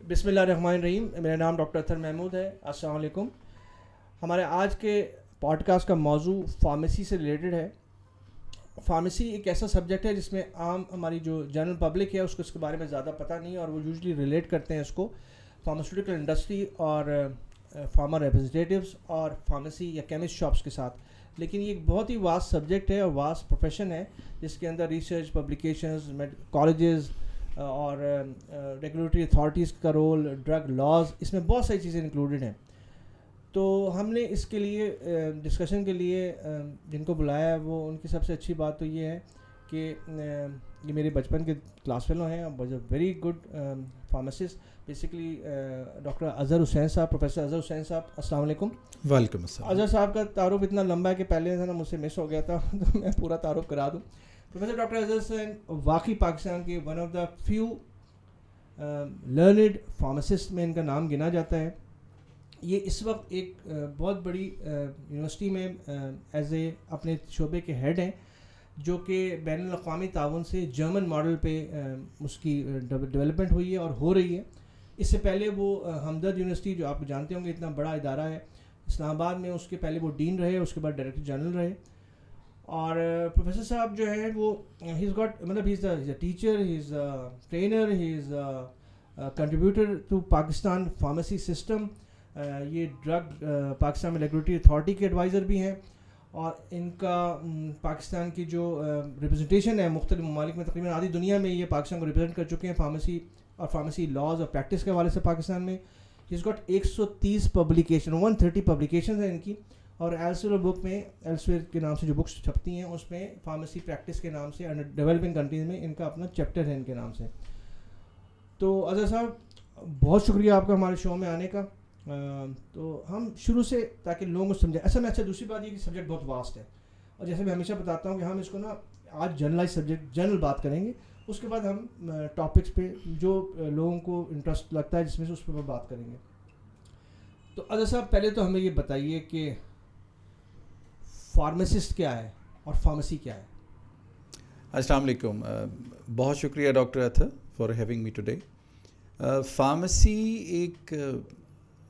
بسم اللہ الرحمن الرحیم. میرا نام ڈاکٹر اطہر محمود ہے. السلام علیکم. ہمارے آج کے پوڈ کاسٹ کا موضوع فارمیسی سے ریلیٹڈ ہے. فارمیسی ایک ایسا سبجیکٹ ہے جس میں عام ہماری جو جنرل پبلک ہے اس کو اس کے بارے میں زیادہ پتہ نہیں ہے, اور وہ یوزلی ریلیٹ کرتے ہیں اس کو فارماسیوٹیکل انڈسٹری اور فارما ریپرزنٹیٹیوز اور فارمیسی یا کیمسٹ شاپس کے ساتھ. لیکن یہ ایک بہت ہی واسٹ سبجیکٹ ہے اور واسٹ پروفیشن ہے جس کے اندر ریسرچ, پبلیکیشنز, کالجز اور ریگولیٹری اتھارٹیز کا رول, ڈرگ لاز, اس میں بہت ساری چیزیں انکلوڈیڈ ہیں. تو ہم نے اس کے لیے ڈسکشن کے لیے جن کو بلایا ہے وہ ان کی سب سے اچھی بات تو یہ ہے کہ یہ میرے بچپن کے کلاس فیلو ہیں, was a very good pharmacist basically, doctor Azhar Hussain صاحب, پروفیسر اظہر حسین صاحب. السلام علیکم. وعلیکم السلام. اظہر صاحب کا تعارف اتنا لمبا ہے کہ پہلے نا مجھ سے مس ہو گیا تھا, تو میں پورا تعارف کرا دوں. پروفیسر ڈاکٹر اظہر حسین واقعی پاکستان کے one of the few learned pharmacist میں ان کا نام گنا جاتا ہے. یہ اس وقت ایک بہت بڑی یونیورسٹی میں ایز اے اپنے شعبے کے ہیڈ ہیں, جو کہ بین الاقوامی تعاون سے جرمن ماڈل پہ اس کی ڈیولپمنٹ ہوئی ہے اور ہو رہی ہے. اس سے پہلے وہ ہمدرد یونیورسٹی, جو آپ جانتے ہوں گے اتنا بڑا ادارہ ہے اسلام آباد میں, اس کے پہلے وہ ڈین رہے, اس کے بعد ڈائریکٹر جنرل رہے. اور پروفیسر صاحب جو ہے وہ ہی از گاٹ مطلب he is a teacher, he is a trainer, he is contributor to Pakistan pharmacy system. یہ ڈرگ پاکستان میں ریگولیٹری اتھارٹی کے ایڈوائزر بھی ہیں, اور ان کا پاکستان کی جو ریپرزنٹیشن ہے مختلف ممالک میں, تقریباً آدھی دنیا میں یہ پاکستان کو ریپرزینٹ کر چکے ہیں فارمیسی اور فارمیسی لاز اور پریکٹس کے حوالے سے. پاکستان میں ہی از گاٹ 130 پبلیکیشن, 130 پبلیکیشنز ہیں ان کی, اور ایلسویئر بک میں, ایلسویئر کے نام سے جو بکس چھپتی ہیں اس میں فارمیسی پریکٹس کے نام سے, ڈیولپنگ کنٹریز میں ان کا اپنا چیپٹر ہے ان کے نام سے. تو اظہر صاحب بہت شکریہ آپ کا ہمارے شو میں آنے کا. تو ہم شروع سے تاکہ لوگوں کو سمجھیں. اچھا دوسری بات یہ کہ سبجیکٹ بہت واسٹ ہے, اور جیسے میں ہمیشہ بتاتا ہوں کہ ہم اس کو نا آج جنرلائز سبجیکٹ جنرل بات کریں گے, اس کے بعد ہم ٹاپکس پہ جو لوگوں کو انٹرسٹ لگتا ہے جس میں سے اس پہ بات کریں گے. تو اظہر صاحب پہلے تو ہمیں یہ بتائیے کہ فارماسسٹ کیا ہے اور فارمیسی کیا ہے. السلام علیکم. بہت شکریہ doctor Athar for having me today. Pharmacy ایک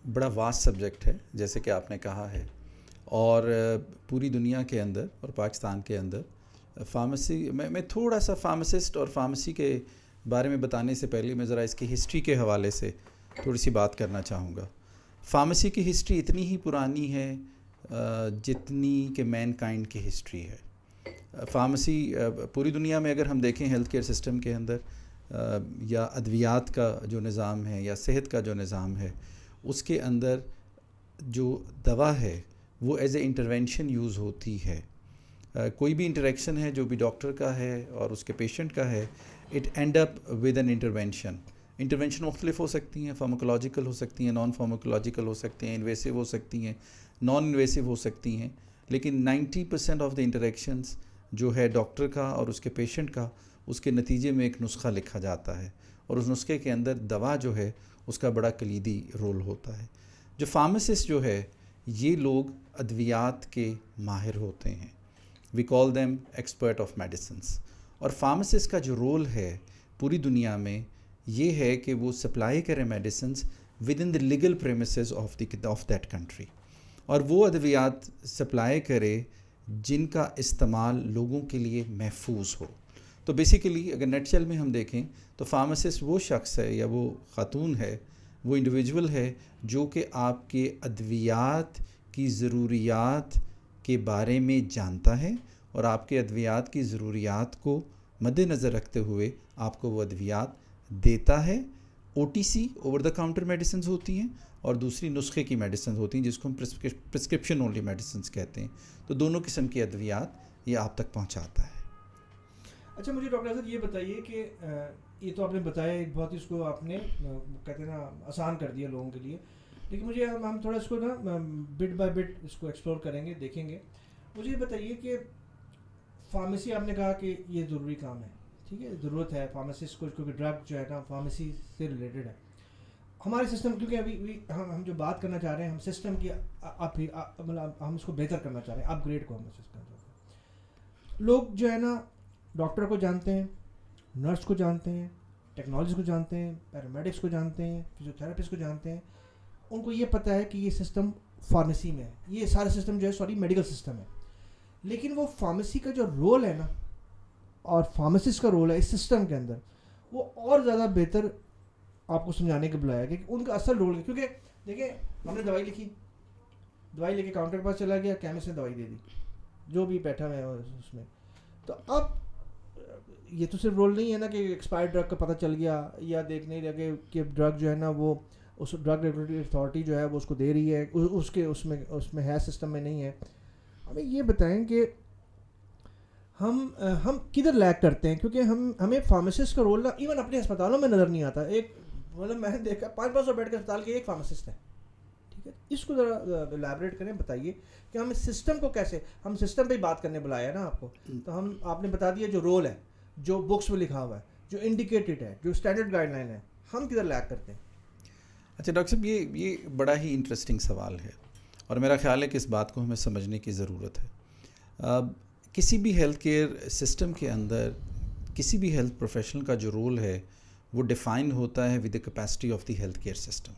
بڑا واسٹ سبجیکٹ ہے جیسے کہ آپ نے کہا ہے, اور پوری دنیا کے اندر اور پاکستان کے اندر فارمیسی میں تھوڑا سا فارماسسٹ اور فارمیسی کے بارے میں بتانے سے پہلے میں ذرا اس کی ہسٹری کے حوالے سے تھوڑی سی بات کرنا چاہوں گا. فارمیسی کی ہسٹری اتنی ہی پرانی ہے جتنی کہ مین کائنڈ کی ہسٹری ہے. فارمیسی پوری دنیا میں اگر ہم دیکھیں ہیلتھ کیئر سسٹم کے اندر یا ادویات کا جو نظام ہے یا صحت کا جو نظام ہے, اس کے اندر جو دوا ہے وہ ایز اے انٹرونشن یوز ہوتی ہے. کوئی بھی انٹریکشن ہے جو بھی ڈاکٹر کا ہے اور اس کے پیشنٹ کا ہے, it end up with an intervention. Intervention مختلف ہو سکتی ہیں, فارماکولوجیکل ہو سکتی ہیں, نان فارماکولوجیکل ہو سکتی ہیں, انویسو ہو سکتی ہیں, نان انویسو ہو سکتی ہیں, لیکن 90% آف دا انٹریکشنز جو ہے ڈاکٹر کا اور اس کے پیشنٹ کا, اس کے نتیجے میں ایک نسخہ لکھا جاتا ہے, اور اس نسخے کے اندر دوا جو ہے اس کا بڑا کلیدی رول ہوتا ہے. جو فارماسسٹ جو ہے یہ لوگ ادویات کے ماہر ہوتے ہیں. We call them expert of medicines. اور فارماسسٹ کا جو رول ہے پوری دنیا میں یہ ہے کہ وہ سپلائی کرے medicines with in the legal premises of that country, اور وہ ادویات سپلائی کرے جن کا استعمال لوگوں کے لیے محفوظ ہو. تو بیسیکلی اگر نیٹ چل میں ہم دیکھیں تو فارماسسٹ وہ شخص ہے یا وہ خاتون ہے, وہ انڈیویجول ہے جو کہ آپ کے ادویات کی ضروریات کے بارے میں جانتا ہے, اور آپ کے ادویات کی ضروریات کو مد نظر رکھتے ہوئے آپ کو وہ ادویات دیتا ہے. OTC over the counter medicines ہوتی ہیں, اور دوسری نسخے کی میڈیسنز ہوتی ہیں جس کو ہم پرسکرپشن اونلی میڈیسنز کہتے ہیں. تو دونوں قسم کی ادویات یہ آپ تک پہنچاتا ہے. اچھا مجھے ڈاکٹر صاحب یہ بتائیے کہ یہ تو آپ نے بتایا ایک بہت اس کو آپ نے کہتے ہیں نا آسان کر دیا لوگوں کے لیے, لیکن مجھے ہم تھوڑا اس کو نا بٹ بائی بٹ اس کو ایکسپلور کریں گے, دیکھیں گے. مجھے یہ بتائیے کہ فارمیسی آپ نے کہا کہ یہ ضروری کام ہے, ٹھیک ہے, ضرورت ہے فارماسسٹ کو, کیونکہ ڈرگ جو ہے نا فارمیسی سے ریلیٹڈ ہے. ہمارے سسٹم کیونکہ ابھی ہم جو بات کرنا چاہ رہے ہیں ہم سسٹم کی مطلب ہم اس کو بہتر کرنا چاہ رہے ہیں, اپ گریڈ کو ہم سسٹم. لوگ جو ہے نا ڈاکٹر کو جانتے ہیں, نرس کو جانتے ہیں, ٹیکنالوجی کو جانتے ہیں, پیرامیڈکس کو جانتے ہیں, فزیوتھراپسٹ کو جانتے ہیں, ان کو یہ پتہ ہے کہ یہ سسٹم فارمیسی میں ہے, یہ سارا سسٹم جو ہے میڈیکل سسٹم ہے. لیکن وہ فارمیسی کا جو رول ہے نا, اور فارماسسٹ کا رول ہے اس سسٹم کے اندر, وہ اور زیادہ بہتر آپ کو سمجھانے کے بلایا کہ ان کا اصل رول ہے. کیونکہ دیکھیں, ہم نے دوائی لکھی, دوائی لے کے کاؤنٹر کے پاس چلا گیا, کیمسٹ نے دوائی دے دی, جو بھی بیٹھا ہوا ہے اس میں. تو اب یہ تو صرف رول نہیں ہے نا کہ ایکسپائر ڈرگ کا پتہ چل گیا, یا دیکھنے لگے کہ ڈرگ جو ہے نا وہ اس ڈرگ ریگولیٹری اتھارٹی جو ہے وہ اس کو دے رہی ہے, اس میں ہے, سسٹم میں نہیں ہے. ہمیں یہ بتائیں کہ ہم کدھر لیک کرتے ہیں, کیونکہ ہمیں فارماسسٹ کا رول نا ایون اپنے اسپتالوں میں نظر نہیں آتا. ایک مطلب میں نے دیکھا 500 بیڈ کے اسپتال کے ایک فارماسسٹ ہے, ٹھیک ہے. اس کو ذرا الیبریٹ کریں, بتائیے کہ ہم اس سسٹم کو کیسے, ہم سسٹم پہ ہی بات کرنے بلایا نا آپ کو, تو آپ نے بتا دیا جو رول ہے, جو بکس میں لکھا ہوا ہے, جو انڈیکیٹڈ ہے, جو اسٹینڈرڈ گائیڈ لائن ہے, ہم کدھر لیک کرتے ہیں. اچھا ڈاکٹر صاحب, یہ بڑا ہی انٹرسٹنگ سوال ہے, اور میرا خیال ہے کہ اس بات کو ہمیں سمجھنے کی ضرورت ہے. کسی بھی ہیلتھ کیئر سسٹم کے اندر کسی بھی ہیلتھ پروفیشنل کا جو رول ہے وہ ڈیفائن ہوتا ہے with the capacity of the health care system.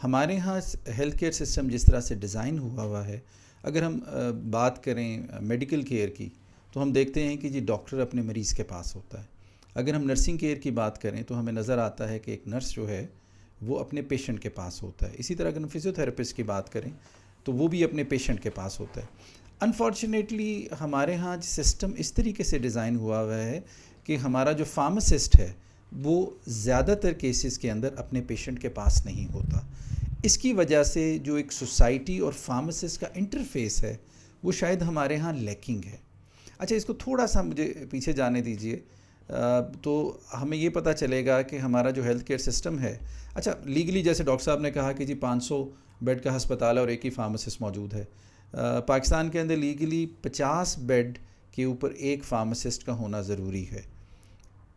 ہمارے ہاں ہیلتھ کیئر سسٹم جس طرح سے ڈیزائن ہوا ہے, اگر ہم بات کریں میڈیکل کیئر کی, تو ہم دیکھتے ہیں کہ جی ڈاکٹر اپنے مریض کے پاس ہوتا ہے. اگر ہم نرسنگ کیئر کی بات کریں تو ہمیں نظر آتا ہے کہ ایک نرس جو ہے وہ اپنے پیشنٹ کے پاس ہوتا ہے. اسی طرح اگر ہم فزیوتھراپسٹ کی بات کریں تو وہ بھی اپنے پیشنٹ کے پاس ہوتا ہے. انفارچونیٹلی ہمارے ہاں سسٹم اس طریقے سے ڈیزائن ہوا ہے کہ ہمارا جو فارماسسٹ ہے وہ زیادہ تر کیسز کے اندر اپنے پیشنٹ کے پاس نہیں ہوتا. اس کی وجہ سے جو ایک سوسائٹی اور فارماسسٹ کا انٹرفیس ہے وہ شاید ہمارے ہاں لیکنگ ہے. اچھا, اس کو تھوڑا سا مجھے پیچھے جانے دیجئے, تو ہمیں یہ پتہ چلے گا کہ ہمارا جو ہیلتھ کیئر سسٹم ہے, اچھا لیگلی جیسے ڈاکٹر صاحب نے کہا کہ جی 500 بیڈ کا ہسپتال ہے اور ایک ہی فارماسسٹ موجود ہے. پاکستان کے اندر لیگلی 50 بیڈ کے اوپر ایک فارماسسٹ کا ہونا ضروری ہے.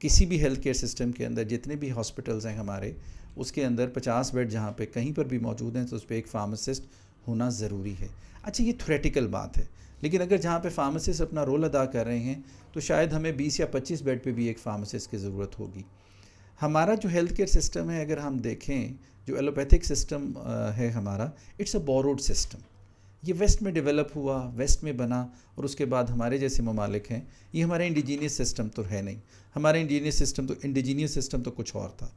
کسی بھی ہیلتھ کیئر سسٹم کے اندر جتنے بھی ہاسپٹلز ہیں ہمارے, اس کے اندر 50 بیڈ جہاں پہ کہیں پر بھی موجود ہیں تو اس پہ ایک فارماسسٹ ہونا ضروری ہے. اچھا, یہ تھیوریٹیکل بات ہے, لیکن اگر جہاں پہ فارماسسٹ اپنا رول ادا کر رہے ہیں تو شاید ہمیں 20 یا 25 بیڈ پہ بھی ایک فارماسسٹ کی ضرورت ہوگی. ہمارا جو ہیلتھ کیئر سسٹم ہے, اگر ہم دیکھیں جو ایلوپیتھک سسٹم ہے ہمارا, اٹس اے بوروڈ سسٹم. یہ ویسٹ میں ڈیولپ ہوا, ویسٹ میں بنا, اور اس کے بعد ہمارے جیسے ممالک ہیں, یہ ہمارا انڈیجینیس سسٹم تو ہے نہیں. ہمارا انڈیجینیس سسٹم تو کچھ اور تھا.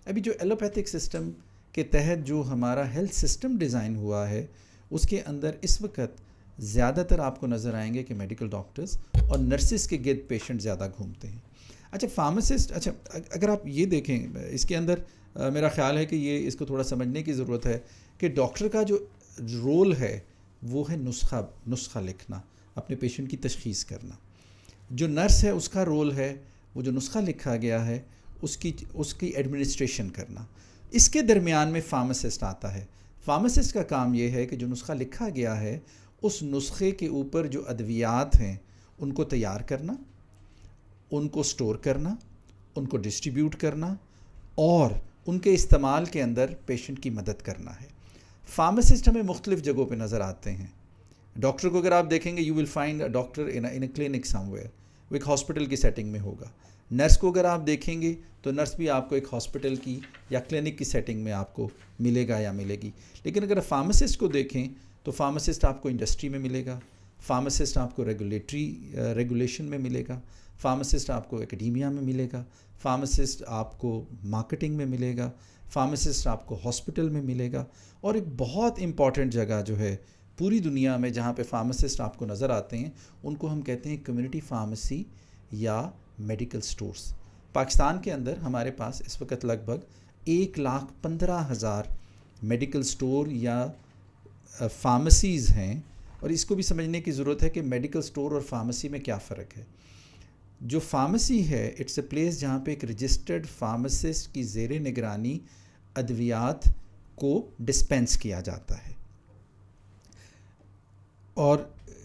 ابھی جو ایلوپیتھک سسٹم کے تحت جو ہمارا ہیلتھ سسٹم ڈیزائن ہوا ہے, اس کے اندر اس وقت زیادہ تر آپ کو نظر آئیں گے کہ میڈیکل ڈاکٹرز اور نرسز کے گرد پیشنٹ زیادہ گھومتے ہیں. اچھا, فارماسسٹ, اچھا اگر آپ یہ دیکھیں اس کے اندر میرا خیال ہے کہ یہ اس کو تھوڑا سمجھنے کی ضرورت ہے کہ ڈاکٹر کا جو رول ہے وہ ہے نسخہ لکھنا, اپنے پیشنٹ کی تشخیص کرنا. جو نرس ہے اس کا رول ہے وہ جو نسخہ لکھا گیا ہے اس کی ایڈمنسٹریشن کرنا. اس کے درمیان میں فارماسسٹ آتا ہے. فارماسسٹ کا کام یہ ہے کہ جو نسخہ لکھا گیا ہے اس نسخے کے اوپر جو ادویات ہیں ان کو تیار کرنا, ان کو سٹور کرنا, ان کو ڈسٹریبیوٹ کرنا, اور ان کے استعمال کے اندر پیشنٹ کی مدد کرنا ہے. فارماسسٹ ہمیں مختلف جگہوں پہ نظر آتے ہیں. ڈاکٹر کو اگر آپ دیکھیں گے, you will find a doctor in a clinic some where, وہ ایک ہاسپٹل کی سیٹنگ میں ہوگا. نرس کو اگر آپ دیکھیں گے تو نرس بھی آپ کو ایک ہاسپٹل کی یا کلینک کی سیٹنگ میں آپ کو ملے گا یا ملے گی. لیکن اگر فارماسسٹ کو دیکھیں تو فارماسسٹ آپ کو انڈسٹری میں ملے گا, فارماسسٹ آپ کو ریگولیشن میں ملے گا, فارماسسٹ آپ کو اکیڈیمیا میں ملے گا, فارماسسٹ آپ کو مارکیٹنگ میں ملے گا, فارماسسٹ آپ کو ہاسپٹل میں ملے گا. اور ایک بہت امپورٹنٹ جگہ جو ہے پوری دنیا میں جہاں پہ فارماسسٹ آپ کو نظر آتے ہیں ان کو ہم کہتے ہیں کمیونٹی فارمیسی یا میڈیکل سٹورز. پاکستان کے اندر ہمارے پاس اس وقت لگ بھگ 1,15,000 میڈیکل سٹور یا فارمیسیز ہیں. اور اس کو بھی سمجھنے کی ضرورت ہے کہ میڈیکل سٹور اور فارمیسی میں کیا فرق ہے. جو فارمیسی ہے اٹس اے پلیس جہاں پہ ایک رجسٹرڈ فارماسسٹ کی زیر نگرانی ادویات کو ڈسپینس کیا جاتا ہے. اور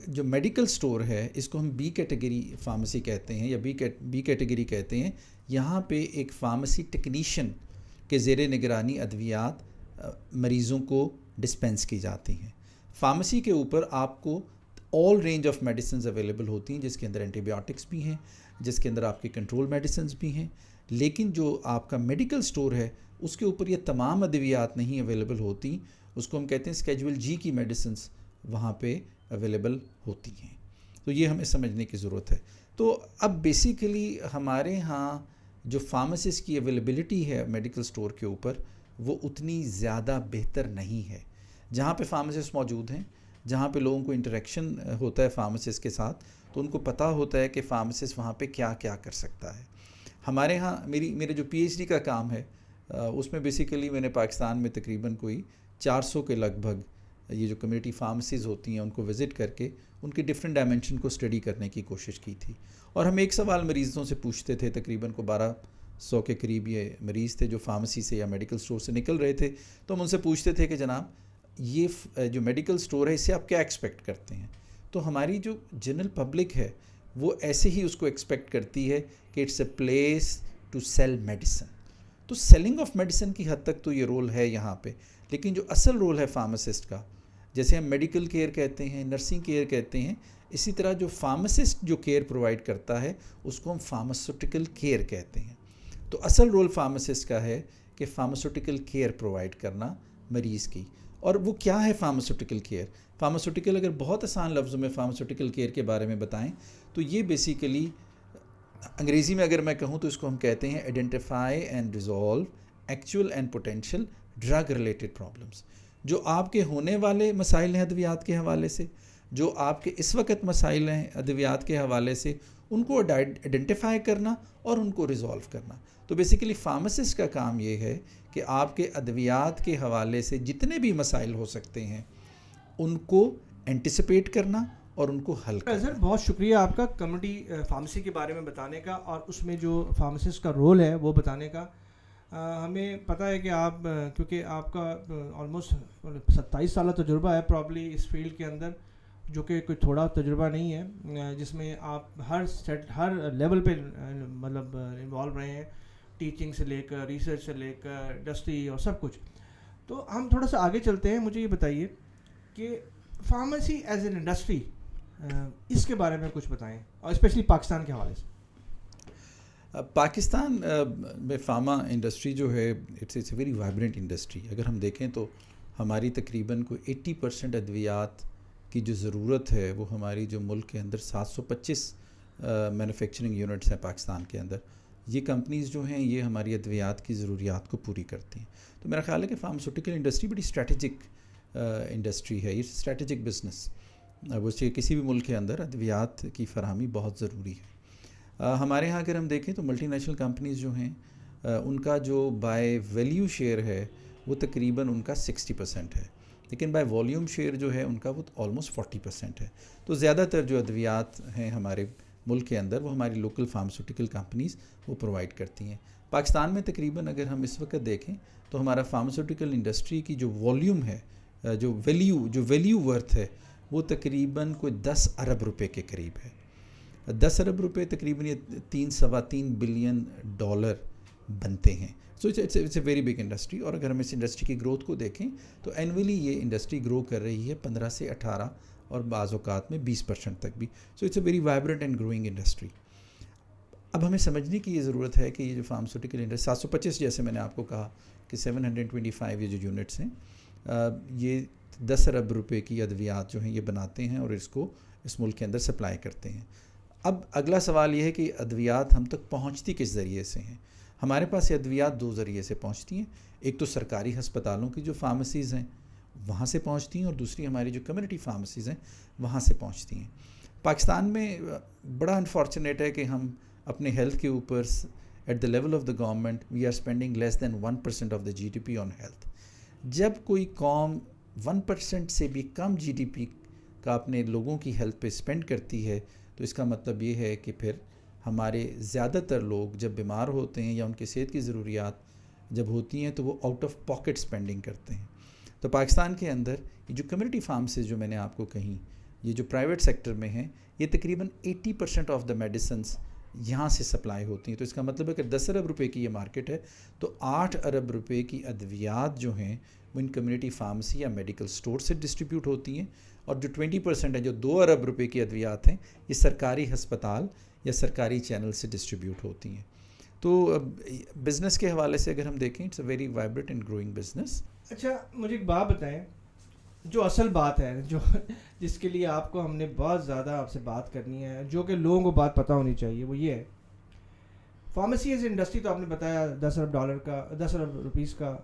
جو میڈیکل سٹور ہے اس کو ہم بی کیٹیگری فارمیسی کہتے ہیں یا بی کیٹیگری کہتے ہیں. یہاں پہ ایک فارمیسی ٹیکنیشین کے زیر نگرانی ادویات مریضوں کو ڈسپینس کی جاتی ہیں. فارمیسی کے اوپر آپ کو آل رینج آف میڈیسنز اویلیبل ہوتی ہیں, جس کے اندر اینٹی بایوٹکس بھی ہیں, جس کے اندر آپ کے کنٹرول میڈیسنز بھی ہیں, لیکن جو آپ کا میڈیکل سٹور ہے اس کے اوپر یہ تمام ادویات نہیں اویلیبل ہوتی. اس کو ہم کہتے ہیں اسکیجول جی کی میڈیسنس وہاں پہ اویلیبل ہوتی ہیں. تو یہ ہمیں سمجھنے کی ضرورت ہے. تو اب بیسیکلی ہمارے ہاں جو فارماسسٹ کی اویلیبلٹی ہے میڈیکل سٹور کے اوپر وہ اتنی زیادہ بہتر نہیں ہے. جہاں پہ فارماسسٹ موجود ہیں, جہاں پہ لوگوں کو انٹریکشن ہوتا ہے فارماسسٹ کے ساتھ, تو ان کو پتہ ہوتا ہے کہ فارماسسٹ وہاں پہ کیا کیا کر سکتا ہے. ہمارے ہاں میرے جو پی ایچ ڈی کا کام ہے اس میں بیسیکلی میں نے پاکستان میں تقریباً کوئی 400 کے لگ بھگ یہ جو کمیونٹی فارمیسیز ہوتی ہیں ان کو وزٹ کر کے ان کی ڈفرینٹ ڈائمنشن کو اسٹڈی کرنے کی کوشش کی تھی. اور ہم ایک سوال مریضوں سے پوچھتے تھے, تقریباً کو 1200 کے قریب یہ مریض تھے جو فارمیسی سے یا میڈیکل سٹور سے نکل رہے تھے. تو ہم ان سے پوچھتے تھے کہ جناب یہ جو میڈیکل سٹور ہے اس سے آپ کیا ایکسپیکٹ کرتے ہیں. تو ہماری جو جنرل پبلک ہے وہ ایسے ہی اس کو ایکسپیکٹ کرتی ہے کہ it's a place to sell medicine. تو سیلنگ آف میڈیسن کی حد تک تو یہ رول ہے یہاں پہ, لیکن جو اصل رول ہے فارماسسٹ کا, جیسے ہم میڈیکل کیئر کہتے ہیں, نرسنگ کیئر کہتے ہیں, اسی طرح جو فارماسسٹ جو کیئر پرووائڈ کرتا ہے اس کو ہم فارماسیوٹیکل کیئر کہتے ہیں. تو اصل رول فارماسسٹ کا ہے کہ فارماسیوٹیکل کیئر پرووائڈ کرنا مریض کی. اور وہ کیا ہے فارماسیوٹیکل کیئر؟ فارماسیوٹیکل اگر بہت آسان لفظوں میں فارماسیوٹیکل کیئر کے بارے میں بتائیں تو یہ بیسیکلی انگریزی میں اگر میں کہوں تو اس کو ہم کہتے ہیں identify and resolve actual and potential drug related problems. جو آپ کے ہونے والے مسائل ہیں ادویات کے حوالے سے, جو آپ کے اس وقت مسائل ہیں ادویات کے حوالے سے, ان کو آئیڈینٹیفائی کرنا اور ان کو ریزالو کرنا. تو بیسیکلی فارماسسٹ کا کام یہ ہے کہ آپ کے ادویات کے حوالے سے جتنے بھی مسائل ہو سکتے ہیں ان کو اینٹیسپیٹ کرنا اور ان کو حل کرنا. سر بہت شکریہ آپ کا کمیونٹی فارمیسی کے بارے میں بتانے کا اور اس میں جو فارماسسٹ کا رول ہے وہ بتانے کا. ہمیں پتہ ہے کہ آپ کیونکہ آپ کا آلموسٹ 27 سالہ تجربہ ہے پرابلی اس فیلڈ کے اندر, جو کہ کوئی تھوڑا تجربہ نہیں ہے, جس میں آپ ہر لیول پہ مطلب انوالو رہے ہیں, ٹیچنگ سے لے کر ریسرچ سے لے کر انڈسٹری اور سب کچھ. تو ہم تھوڑا سا آگے چلتے ہیں. مجھے یہ بتائیے کہ فارمیسی ایز این انڈسٹری اس کے بارے میں کچھ بتائیں, اور اسپیشلی پاکستان کے حوالے سے. پاکستان میں فارما انڈسٹری جو ہے it's a very vibrant industry. اگر ہم دیکھیں تو ہماری تقریباً کوئی 80% ادویات کی جو ضرورت ہے وہ ہماری جو ملک کے اندر 725 مینوفیکچرنگ یونٹس ہیں پاکستان کے اندر, یہ کمپنیز جو ہیں یہ ہماری ادویات کی ضروریات کو پوری کرتی ہیں. تو میرا خیال ہے کہ فارماسیوٹیکل انڈسٹری بڑی اسٹریٹجک انڈسٹری ہے, یہ اسٹریٹجک بزنس. وہ کسی بھی ملک کے اندر ادویات کی فراہمی بہت ضروری ہے. ہمارے ہاں اگر ہم دیکھیں تو ملٹی نیشنل کمپنیز جو ہیں ان کا جو بائی ویلیو شیئر ہے وہ تقریباً ان کا 60% ہے, لیکن بائی والیوم شیئر جو ہے ان کا وہ آلموسٹ 40% ہے. تو زیادہ تر جو ادویات ہیں ہمارے ملک کے اندر وہ ہماری لوکل فارماسیوٹیکل کمپنیز وہ پرووائڈ کرتی ہیں. پاکستان میں تقریباً اگر ہم اس وقت دیکھیں تو ہمارا فارماسیوٹیکل انڈسٹری کی جو والیوم ہے, جو ویلیو ورتھ ہے وہ تقریباً کوئی 10 ارب روپے کے قریب ہے. 10 ارب روپے تقریباً یہ 3.25 بلین ڈالر بنتے ہیں. So it's a very big industry. اور اگر ہم اس انڈسٹری کی گروتھ کو دیکھیں تو اینولی یہ انڈسٹری گرو کر رہی ہے 15 سے 18 اور بعض اوقات میں 20% تک بھی. So it's a very vibrant and growing industry. اب ہمیں سمجھنے کی یہ ضرورت ہے کہ یہ جو فارماسیوٹیکل انڈسٹری 725 جیسے میں نے آپ کو کہا کہ 725 یہ جو یونٹس ہیں یہ 10 ارب روپے کی ادویات جو ہیں یہ بناتے ہیں اور اس کو اس ملک کے اندر سپلائی کرتے ہیں. اب اگلا سوال یہ ہے کہ ادویات ہم تک پہنچتی کس ذریعے سے ہیں. ہمارے پاس یہ ادویات 2 ذریعے سے پہنچتی ہیں. ایک تو سرکاری ہسپتالوں کی جو فارمیسیز ہیں وہاں سے پہنچتی ہیں, اور دوسری ہماری جو کمیونٹی فارمیسیز ہیں وہاں سے پہنچتی ہیں. پاکستان میں بڑا انفارچونیٹ ہے کہ ہم اپنے ہیلتھ کے اوپر at the level of the government we are spending less than 1% of the G D P on health. جب کوئی قوم 1% سے بھی کم جی ڈی پی کا اپنے لوگوں کی ہیلتھ پہ اسپینڈ کرتی ہے تو اس کا مطلب یہ ہے کہ پھر ہمارے زیادہ تر لوگ جب بیمار ہوتے ہیں یا ان کی صحت کی ضروریات جب ہوتی ہیں تو وہ آؤٹ آف پاکٹ اسپینڈنگ کرتے ہیں. تو پاکستان کے اندر یہ جو کمیونٹی فارمسیز جو میں نے آپ کو کہیں یہ جو پرائیویٹ سیکٹر میں ہیں یہ تقریباً 80% آف دا میڈیسنس یہاں سے سپلائی ہوتی ہیں. تو اس کا مطلب ہے کہ 10 ارب روپے کی یہ مارکیٹ ہے تو 8 ارب روپے کی ادویات جو ہیں وہ ان کمیونٹی فارمیسی یا میڈیکل سٹور سے ڈسٹریبیوٹ ہوتی ہیں, اور جو 20% ہے جو 2 ارب روپے کی ادویات ہیں یہ سرکاری ہسپتال یا سرکاری چینل سے ڈسٹریبیوٹ ہوتی ہیں. تو بزنس کے حوالے سے اگر ہم دیکھیں it's a very vibrant and growing business. اچھا مجھے ایک بات بتائیں, جو اصل بات ہے, جو جس کے لیے آپ کو ہم نے بہت زیادہ آپ سے بات کرنی ہے, جو کہ لوگوں کو بات پتہ ہونی چاہیے, وہ یہ ہے فارمیسی ایز انڈسٹری. تو آپ نے بتایا $10 ارب کا, $10 ارب روپیز کا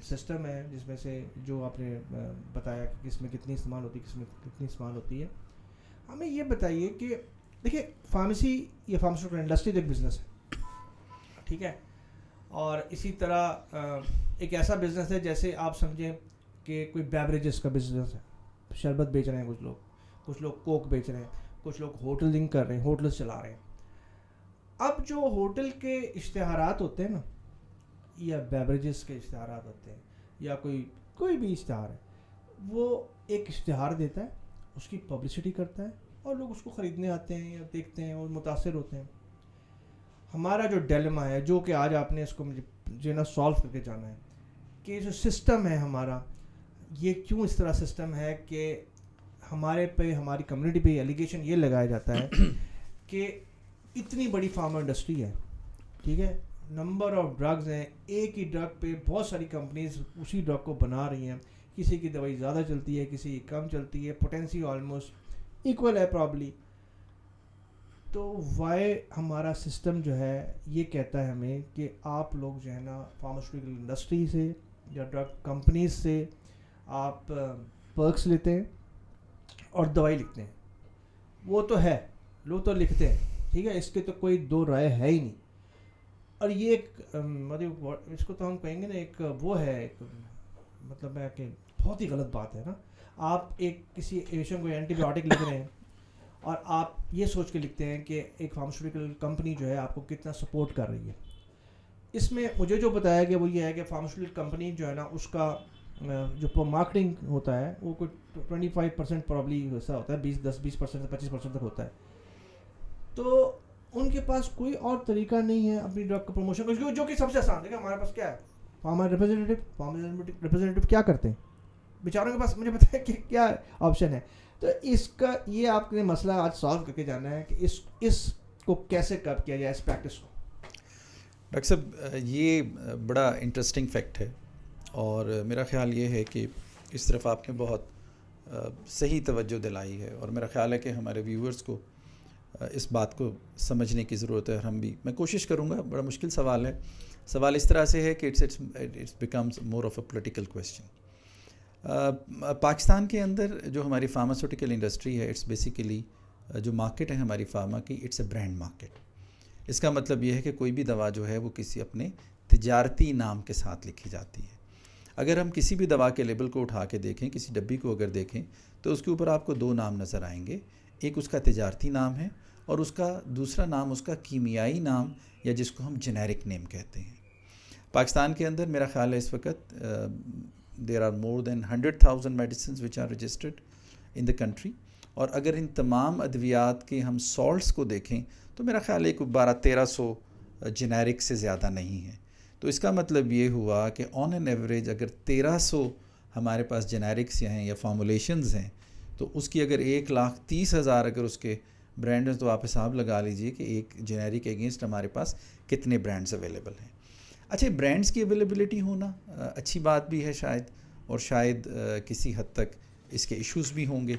سسٹم ہے, جس میں سے جو آپ نے بتایا کہ کس میں کتنی استعمال ہوتی ہے, کس میں کتنی استعمال ہوتی ہے. ہمیں یہ بتائیے کہ دیکھیے فارمیسی یا فارماسیوٹیکل انڈسٹری ایک بزنس ہے, ٹھیک ہے, اور اسی طرح ایک ایسا بزنس ہے جیسے آپ سمجھیں کہ کوئی بیوریجز کا بزنس ہے, شربت بیچ رہے ہیں کچھ لوگ کوک بیچ رہے ہیں, کچھ لوگ ہوٹلنگ کر رہے ہیں, ہوٹلز چلا رہے ہیں. اب جو ہوٹل کے اشتہارات ہوتے ہیں نا, یا بیوریجز کے اشتہارات ہوتے ہیں, یا کوئی بھی اشتہار ہے, وہ ایک اشتہار دیتا ہے, اس کی پبلسٹی کرتا ہے, اور لوگ اس کو خریدنے آتے ہیں یا دیکھتے ہیں اور متاثر ہوتے ہیں. ہمارا جو ڈیلیما ہے, جو کہ آج آپ نے اس کو مجھے جو ہے نا سالو کر کے جانا ہے, کہ جو سسٹم ہے ہمارا, یہ کیوں اس طرح سسٹم ہے کہ ہمارے پہ, ہماری کمیونٹی پہ ایلیگیشن یہ لگایا جاتا ہے کہ اتنی بڑی فارما انڈسٹری ہے, ٹھیک ہے, نمبر آف ڈرگز ہیں, ایک ہی ڈرگ پہ بہت ساری کمپنیز اسی ڈرگ کو بنا رہی ہیں, کسی کی دوائی زیادہ چلتی ہے, کسی کی کم چلتی ہے, پوٹینسی آلموسٹ ایکول ہے پرابلی. تو وائی ہمارا سسٹم جو ہے یہ کہتا ہے ہمیں کہ آپ لوگ جو ہے نا فارماسیوٹیکل انڈسٹری سے یا ڈرگ کمپنیز سے آپ پرکس لیتے ہیں اور دوائی لکھتے ہیں. وہ تو ہے, لوگ تو لکھتے ہیں, ٹھیک ہے, اس کے تو کوئی دو رائے ہے ہی نہیں. اور یہ ایک مطلب اس کو تو ہم کہیں گے نا, ایک وہ ہے, ایک مطلب ہے کہ بہت ہی غلط بات ہے نا. آپ ایک کسی ایشن کو اینٹی بایوٹک لکھ رہے ہیں اور آپ یہ سوچ کے لکھتے ہیں کہ ایک فارماسیوٹیکل کمپنی جو ہے آپ کو کتنا سپورٹ کر رہی ہے. اس میں مجھے جو بتایا گیا وہ یہ ہے کہ فارماسیوٹیکل کمپنی جو ہے نا, اس کا جو مارکیٹنگ ہوتا ہے وہ کوئی 25% پرابلی ویسا ہوتا ہے, 20% سے 25% تک ہوتا ہے. تو ان کے پاس کوئی اور طریقہ نہیں ہے اپنی ڈرگ کا پروموشن کا, جو کہ سب سے آسان ہے. ہمارے پاس کیا ہے, فارما ریپرزینٹیو کیا کرتے ہیں بیچاروں کے پاس, مجھے پتا ہے کہ کیا آپشن ہے. تو اس کا یہ آپ نے مسئلہ آج سالو کر کے جانا ہے کہ اس کو کیسے کب کیا جائے, اس پریکٹس کو. ڈاکٹر صاحب یہ بڑا انٹرسٹنگ فیکٹ ہے, اور میرا خیال یہ ہے کہ اس طرف آپ نے بہت صحیح توجہ دلائی ہے, اور میرا خیال ہے کہ ہمارے ویورز کو اس بات کو سمجھنے کی ضرورت ہے. اور ہم بھی, میں کوشش کروں گا, بڑا مشکل سوال ہے. سوال اس طرح سے ہے کہ it's becomes more of a political question. Pakistan کے اندر جو ہماری فارماسیوٹیکل انڈسٹری ہے, اٹس بیسیکلی جو مارکیٹ ہے ہماری فارما کی, اٹس اے برانڈ مارکیٹ. اس کا مطلب یہ ہے کہ کوئی بھی دوا جو ہے وہ کسی اپنے تجارتی نام کے ساتھ لکھی جاتی ہے. اگر ہم کسی بھی دوا کے لیبل کو اٹھا کے دیکھیں, کسی ڈبی کو اگر دیکھیں, تو اس کے اوپر آپ کو دو نام نظر آئیں گے. ایک اس کا تجارتی نام ہے, اور اس کا دوسرا نام اس کا کیمیائی نام, یا جس کو ہم جنیرک نیم کہتے ہیں. پاکستان کے اندر میرا خیال ہے اس وقت there are more than 100,000 medicines which are registered in the country. اور اگر ان تمام ادویات کے ہم سالٹس کو دیکھیں تو میرا خیال ہے کہ 1200-1300 جنیرک سے زیادہ نہیں ہے. تو اس کا مطلب یہ ہوا کہ آن این ایوریج اگر 1300 ہمارے پاس جنیرکس ہیں یا فارمولیشنز ہیں, تو اس کی اگر 130,000 اگر اس کے برانڈ ہیں, تو آپ حساب لگا لیجئے کہ ایک جنیرک اگینسٹ ہمارے پاس کتنے برانڈز اویلیبل ہیں. اچھا, برانڈز کی اویلیبلٹی ہونا اچھی بات بھی ہے شاید, اور شاید کسی حد تک اس کے ایشوز بھی ہوں گے.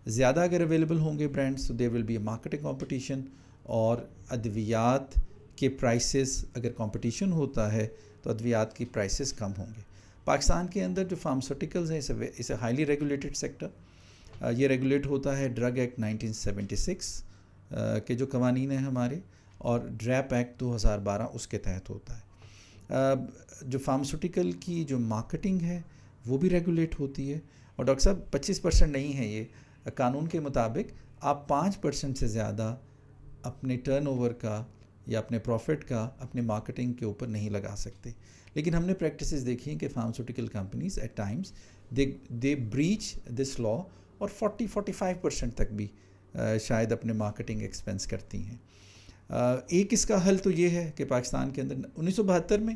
زیادہ اگر اویلیبل ہوں گے برانڈز, تو there will be a marketing competition, اور ادویات کے پرائسز, اگر کمپٹیشن ہوتا ہے تو ادویات کی پرائسز کم ہوں گے. پاکستان کے اندر جو فارماسیوٹیکلز ہیں, اسے ہائیلی ریگولیٹڈ سیکٹر. یہ ریگولیٹ ہوتا ہے ڈرگ ایکٹ 1976 کے جو قوانین ہیں ہمارے, اور ڈریپ ایکٹ 2012 اس کے تحت ہوتا ہے. جو فارماسیوٹیکل کی جو مارکیٹنگ ہے وہ بھی ریگولیٹ ہوتی ہے. اور ڈاکٹر صاحب 25% نہیں ہے یہ قانون کے مطابق, آپ 5% سے زیادہ اپنے ٹرن اوور کا یا اپنے پروفٹ کا اپنے مارکیٹنگ کے اوپر نہیں لگا سکتے. لیکن ہم نے پریکٹسز دیکھی ہیں کہ pharmaceutical companies at times they breach this law, اور 40-45% تک بھی شاید اپنے مارکیٹنگ ایکسپینس کرتی ہیں. ایک اس کا حل تو یہ ہے کہ پاکستان کے اندر 1972 میں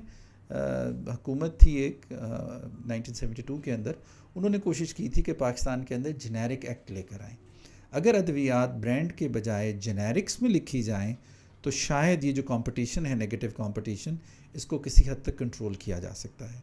حکومت تھی ایک, 1972 کے اندر انہوں نے کوشش کی تھی کہ پاکستان کے اندر جنیرک ایکٹ لے کر آئیں. اگر ادویات برانڈ کے بجائے جنیرکس میں لکھی جائیں تو شاید یہ جو کمپٹیشن ہے نیگیٹو کمپٹیشن اس کو کسی حد تک کنٹرول کیا جا سکتا ہے.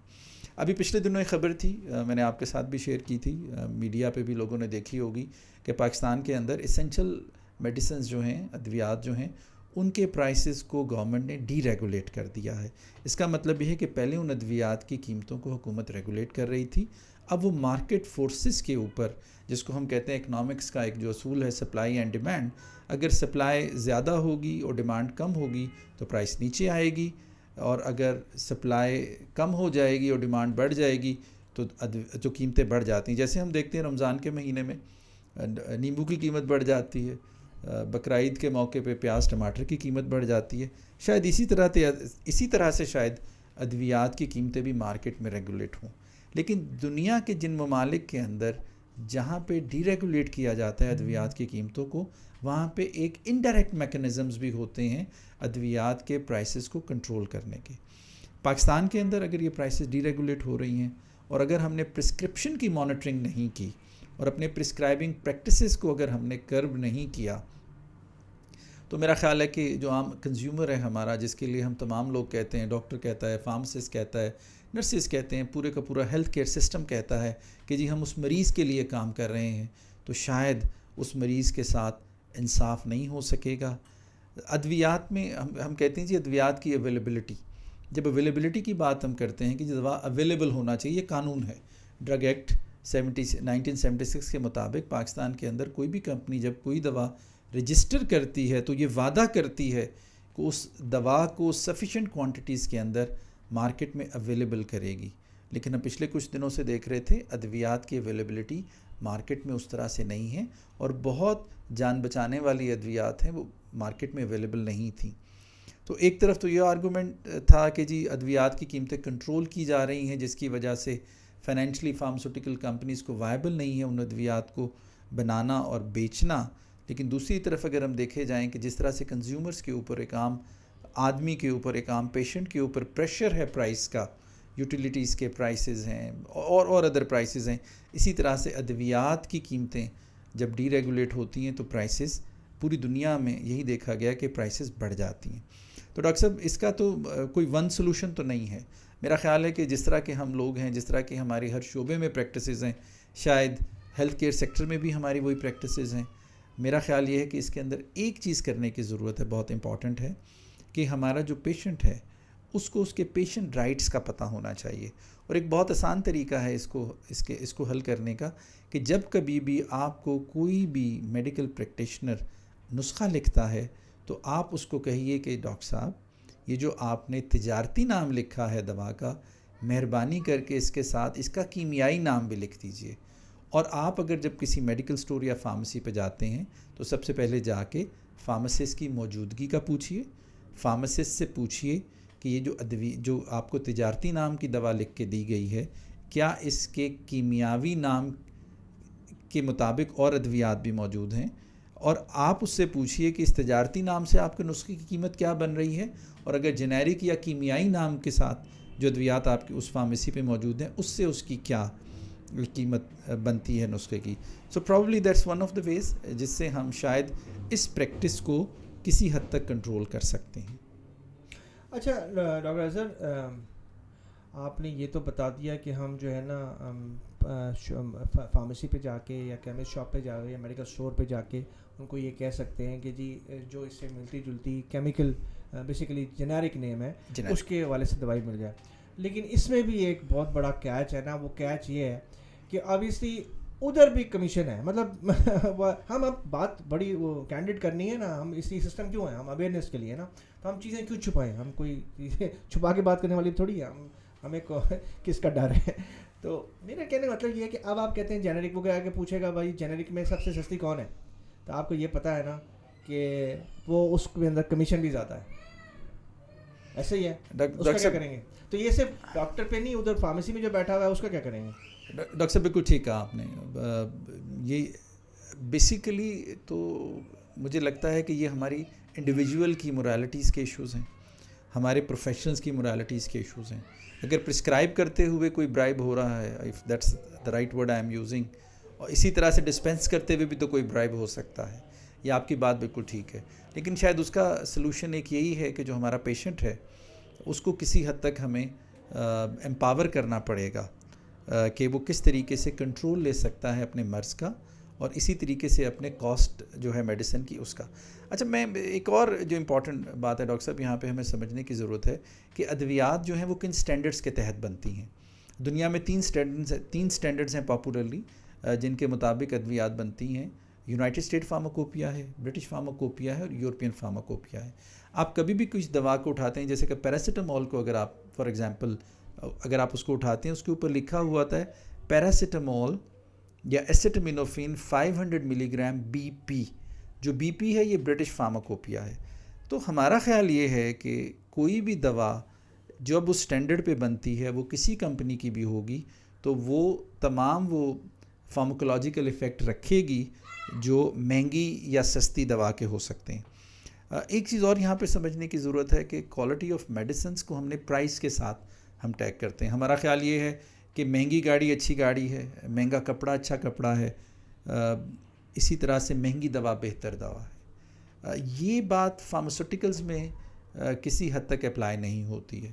ابھی پچھلے دنوں ایک خبر تھی, میں نے آپ کے ساتھ بھی شیئر کی تھی, میڈیا پہ بھی لوگوں نے دیکھی ہوگی کہ پاکستان کے اندر اسینشل میڈیسنز جو ہیں, ادویات جو ہیں, ان کے پرائسز کو گورنمنٹ نے ڈی ریگولیٹ کر دیا ہے. اس کا مطلب یہ ہے کہ پہلے ان ادویات کی قیمتوں کو حکومت ریگولیٹ کر رہی تھی, اب وہ مارکیٹ فورسز کے اوپر, جس کو ہم کہتے ہیں اکنامکس کا ایک جو اصول ہے سپلائی اینڈ ڈیمانڈ, اگر سپلائی زیادہ ہوگی اور ڈیمانڈ کم ہوگی تو پرائس نیچے آئے گی, اور اگر سپلائی کم ہو جائے گی اور ڈیمانڈ بڑھ جائے گی تو جو قیمتیں بڑھ جاتی ہیں. جیسے ہم دیکھتے ہیں رمضان کے مہینے میں نیمبو کی قیمت بڑھ جاتی ہے, بقرعید کے موقع پہ پیاز ٹماٹر کی قیمت بڑھ جاتی ہے. شاید اسی طرح سے شاید ادویات کی قیمتیں بھی مارکیٹ میں ریگولیٹ ہوں. لیکن دنیا کے جن ممالک کے اندر جہاں پہ ڈی ریگولیٹ کیا جاتا ہے ادویات کی قیمتوں کو, وہاں پہ ایک انڈائریکٹ میکنزمز بھی ہوتے ہیں ادویات کے پرائسز کو کنٹرول کرنے کے. پاکستان کے اندر اگر یہ پرائسز ڈی ریگولیٹ ہو رہی ہیں اور اگر ہم نے پرسکرپشن کی مانیٹرنگ نہیں کی اور اپنے پرسکرائبنگ پریکٹسز کو اگر ہم نے کرب نہیں کیا, تو میرا خیال ہے کہ جو عام کنزیومر ہے ہمارا, جس کے لیے ہم تمام لوگ کہتے ہیں, ڈاکٹر کہتا ہے, فارماسسٹ کہتا ہے, نرسز کہتے ہیں, پورے کا پورا ہیلتھ کیئر سسٹم کہتا ہے کہ جی ہم اس مریض کے لیے کام کر رہے ہیں, تو شاید اس مریض کے ساتھ انصاف نہیں ہو سکے گا. ادویات میں ہم کہتے ہیں جی ادویات کی اویلیبلٹی, جب اویلیبلٹی کی بات ہم کرتے ہیں کہ جو دوا اویلیبل ہونا چاہیے, یہ قانون ہے. ڈرگ ایکٹ 1976 کے مطابق پاکستان کے اندر کوئی بھی کمپنی جب کوئی دوا رجسٹر کرتی ہے تو یہ وعدہ کرتی ہے کہ اس دوا کو سفیشینٹ کوانٹٹیز کے اندر مارکیٹ میں اویلیبل کرے گی. لیکن ہم پچھلے کچھ دنوں سے دیکھ رہے تھے ادویات کی اویلیبلٹی مارکیٹ میں اس طرح سے نہیں ہے, اور بہت جان بچانے والی ادویات ہیں وہ مارکیٹ میں اویلیبل نہیں تھیں. تو ایک طرف تو یہ آرگومنٹ تھا کہ جی ادویات کی قیمتیں کنٹرول کی جا رہی ہیں, جس کی وجہ سے فائنینشلی فارماسیوٹیکل کمپنیز کو وائبل نہیں ہے ان ادویات کو بنانا اور بیچنا. لیکن دوسری طرف اگر ہم دیکھے جائیں کہ جس طرح سے کنزیومرز کے اوپر, ایک عام آدمی کے اوپر, ایک عام پیشنٹ کے اوپر پریشر ہے پرائس کا, یوٹیلیٹیز کے پرائسز ہیں اور ادر پرائسز ہیں, اسی طرح سے ادویات کی قیمتیں جب ڈی ریگولیٹ ہوتی ہیں تو پرائسز پوری دنیا میں یہی دیکھا گیا کہ پرائسز بڑھ جاتی ہیں. تو ڈاکٹر صاحب اس کا تو کوئی ون سلوشن تو نہیں ہے. میرا خیال ہے کہ جس طرح کے ہم لوگ ہیں, جس طرح کے ہماری ہر شعبے میں پریکٹسز ہیں, شاید ہیلتھ کیئر سیکٹر میں بھی ہماری وہی پریکٹسز ہیں. میرا خیال یہ ہے کہ اس کے اندر ایک چیز کرنے کی ضرورت ہے, بہت امپورٹنٹ ہے, کہ ہمارا جو پیشنٹ ہے اس کو اس کے پیشنٹ رائٹس کا پتہ ہونا چاہیے. اور ایک بہت آسان طریقہ ہے اس کو حل کرنے کا, کہ جب کبھی بھی آپ کو کوئی بھی میڈیکل پریکٹیشنر نسخہ لکھتا ہے تو آپ اس کو کہیے کہ ڈاکٹر صاحب یہ جو آپ نے تجارتی نام لکھا ہے دوا کا, مہربانی کر کے اس کے ساتھ اس کا کیمیائی نام بھی لکھ دیجئے. اور آپ اگر جب کسی میڈیکل سٹور یا فارمیسی پہ جاتے ہیں تو سب سے پہلے جا کے فارماسسٹ کی موجودگی کا پوچھیے, فارماسسٹ سے پوچھیے کہ یہ جو آپ کو تجارتی نام کی دوا لکھ کے دی گئی ہے, کیا اس کے کیمیاوی نام کے مطابق اور ادویات بھی موجود ہیں. اور آپ اس سے پوچھیے کہ اس تجارتی نام سے آپ کے نسخے کی قیمت کیا بن رہی ہے, اور اگر جنیرک یا کیمیائی نام کے ساتھ جو ادویات آپ کی اس فارمیسی پہ موجود ہیں اس سے اس کی کیا قیمت بنتی ہے نسخے کی. So probably that's one of the ways جس سے ہم شاید اس پریکٹس کو کسی حد تک کنٹرول کر سکتے ہیں. اچھا ڈاکٹر اظہر, آپ نے یہ تو بتا دیا کہ ہم جو ہے نا فارمیسی پہ جا کے یا کیمسٹ شاپ پہ جا کے یا میڈیکل اسٹور پہ جا کے ان کو یہ کہہ سکتے ہیں کہ جی جو اس سے ملتی جلتی کیمیکل بیسیکلی جنیرک نیم ہے اس کے حوالے سے دوائی مل جائے. لیکن اس میں بھی ایک بہت بڑا کیچ ہے نا, وہ کیچ یہ ہے کہ obviously ادھر بھی کمیشن ہے. مطلب ہم اب بات بڑی وہ کینڈیڈ کرنی ہے نا, ہم اسی سسٹم کیوں ہیں, ہم اویئرنیس کے لیے نا, تو ہم چیزیں کیوں چھپائیں, ہم کوئی چیزیں چھپا کے بات کرنے والی تھوڑی ہے, ہمیں کس کا ڈر ہے. تو میرا کہنے کا مطلب یہ ہے کہ اب آپ کہتے ہیں جنیرک, وہ کہہ کے پوچھے گا بھائی جنیرک میں سب سے سستی کون ہے, تو آپ کو یہ پتہ ہے نا کہ وہ اس کے اندر کمیشن بھی زیادہ ہے. ایسے ہی ہے, اس کا کیا کریں گے؟ تو یہ صرف ڈاکٹر پہ نہیں, ادھر فارمیسی میں جو بیٹھا ہوا ہے اس کا کیا کریں گے؟ ڈاکٹر صاحب بالکل ٹھیک کہا آپ نے. یہ بیسیکلی تو مجھے لگتا ہے کہ یہ ہماری انڈیویجول کی مورالٹیز کے ایشوز ہیں, ہمارے پروفیشنلز کی مورالٹیز کے ایشوز ہیں. اگر پرسکرائب کرتے ہوئے کوئی برائب ہو رہا ہے, if that's the right word I am using, اور اسی طرح سے ڈسپینس کرتے ہوئے بھی تو کوئی برائب ہو سکتا ہے. یہ آپ کی بات بالکل ٹھیک ہے، لیکن شاید اس کا سلوشن ایک یہی ہے کہ جو ہمارا پیشنٹ ہے اس کو کسی حد تک ہمیں امپاور کرنا پڑے گا کہ وہ کس طریقے سے کنٹرول لے سکتا ہے اپنے مرض کا، اور اسی طریقے سے اپنے کاسٹ جو ہے میڈیسن کی اس کا. اچھا، میں ایک اور جو امپورٹنٹ بات ہے ڈاکٹر صاحب یہاں پہ ہمیں سمجھنے کی ضرورت ہے کہ ادویات جو ہیں وہ کن سٹینڈرڈس کے تحت بنتی ہیں. دنیا میں تین سٹینڈرڈز ہیں پاپولرلی جن کے مطابق ادویات بنتی ہیں. یونائٹڈ اسٹیٹ فارماکوپیا ہے، برٹش فارماکوپیا ہے، اور یورپین فارماکوپیا ہے. آپ کبھی بھی کچھ دوا کو اٹھاتے ہیں، جیسے کہ پیراسیٹامول کو اگر آپ فار ایگزامپل اگر آپ اس کو اٹھاتے ہیں، اس کے اوپر لکھا ہوا ہوتا ہے پیراسیٹامول یا ایسیٹامینوفین 500 ملی گرام بی پی. جو بی پی ہے یہ برٹش فارماکوپیا ہے. تو ہمارا خیال یہ ہے کہ کوئی بھی دوا جب اس سٹینڈرڈ پہ بنتی ہے وہ کسی کمپنی کی بھی ہوگی تو وہ تمام وہ فارماکولوجیکل ایفیکٹ رکھے گی جو مہنگی یا سستی دوا کے ہو سکتے ہیں. ایک چیز اور یہاں پہ سمجھنے کی ضرورت ہے کہ کوالٹی آف میڈیسنس کو ہم نے پرائس کے ساتھ ہم ٹیگ کرتے ہیں. ہمارا خیال یہ ہے کہ مہنگی گاڑی اچھی گاڑی ہے، مہنگا کپڑا اچھا کپڑا ہے، اسی طرح سے مہنگی دوا بہتر دوا ہے. یہ بات فارماسیوٹیکلز میں کسی حد تک اپلائی نہیں ہوتی ہے.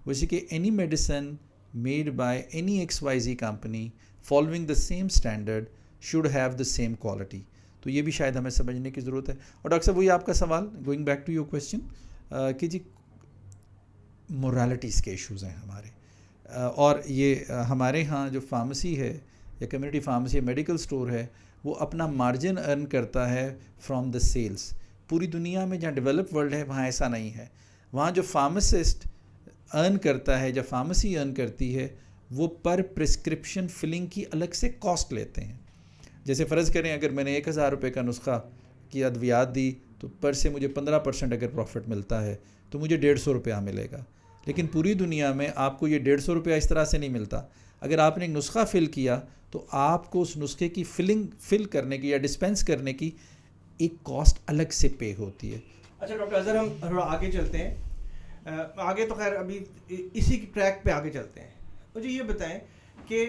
ویسے کہ any medicine made by any XYZ company following the same standard should have the same quality. تو یہ بھی شاید ہمیں سمجھنے کی ضرورت ہے. اور ڈاکٹر صاحب وہی آپ کا سوال، going back to your question, کہ جی مورالٹیز کے ایشوز ہیں ہمارے، اور یہ ہمارے ہاں جو فارمیسی ہے یا کمیونٹی فارمیسی یا میڈیکل سٹور ہے وہ اپنا مارجن ارن کرتا ہے فرام دا سیلز. پوری دنیا میں جہاں ڈیولپ ورلڈ ہے وہاں ایسا نہیں ہے. وہاں جو فارماسسٹ ارن کرتا ہے یا فارمیسی ارن کرتی ہے وہ پر پرسکرپشن فلنگ کی الگ سے کاسٹ لیتے ہیں. جیسے فرض کریں اگر میں نے 1000 روپے کا نسخہ کی ادویات دی تو پر سے مجھے 15% اگر پروفٹ ملتا ہے تو مجھے 150 روپیہ ملے گا. لیکن پوری دنیا میں آپ کو یہ 150 روپیہ اس طرح سے نہیں ملتا. اگر آپ نے ایک نسخہ فل کیا تو آپ کو اس نسخے کی فل کرنے کی یا ڈسپینس کرنے کی ایک کاسٹ الگ سے پے ہوتی ہے. اچھا ڈاکٹر اظہر، ہم تھوڑا آگے چلتے ہیں. آگے تو خیر ابھی اسی کی ٹریک پہ آگے چلتے ہیں. مجھے یہ بتائیں کہ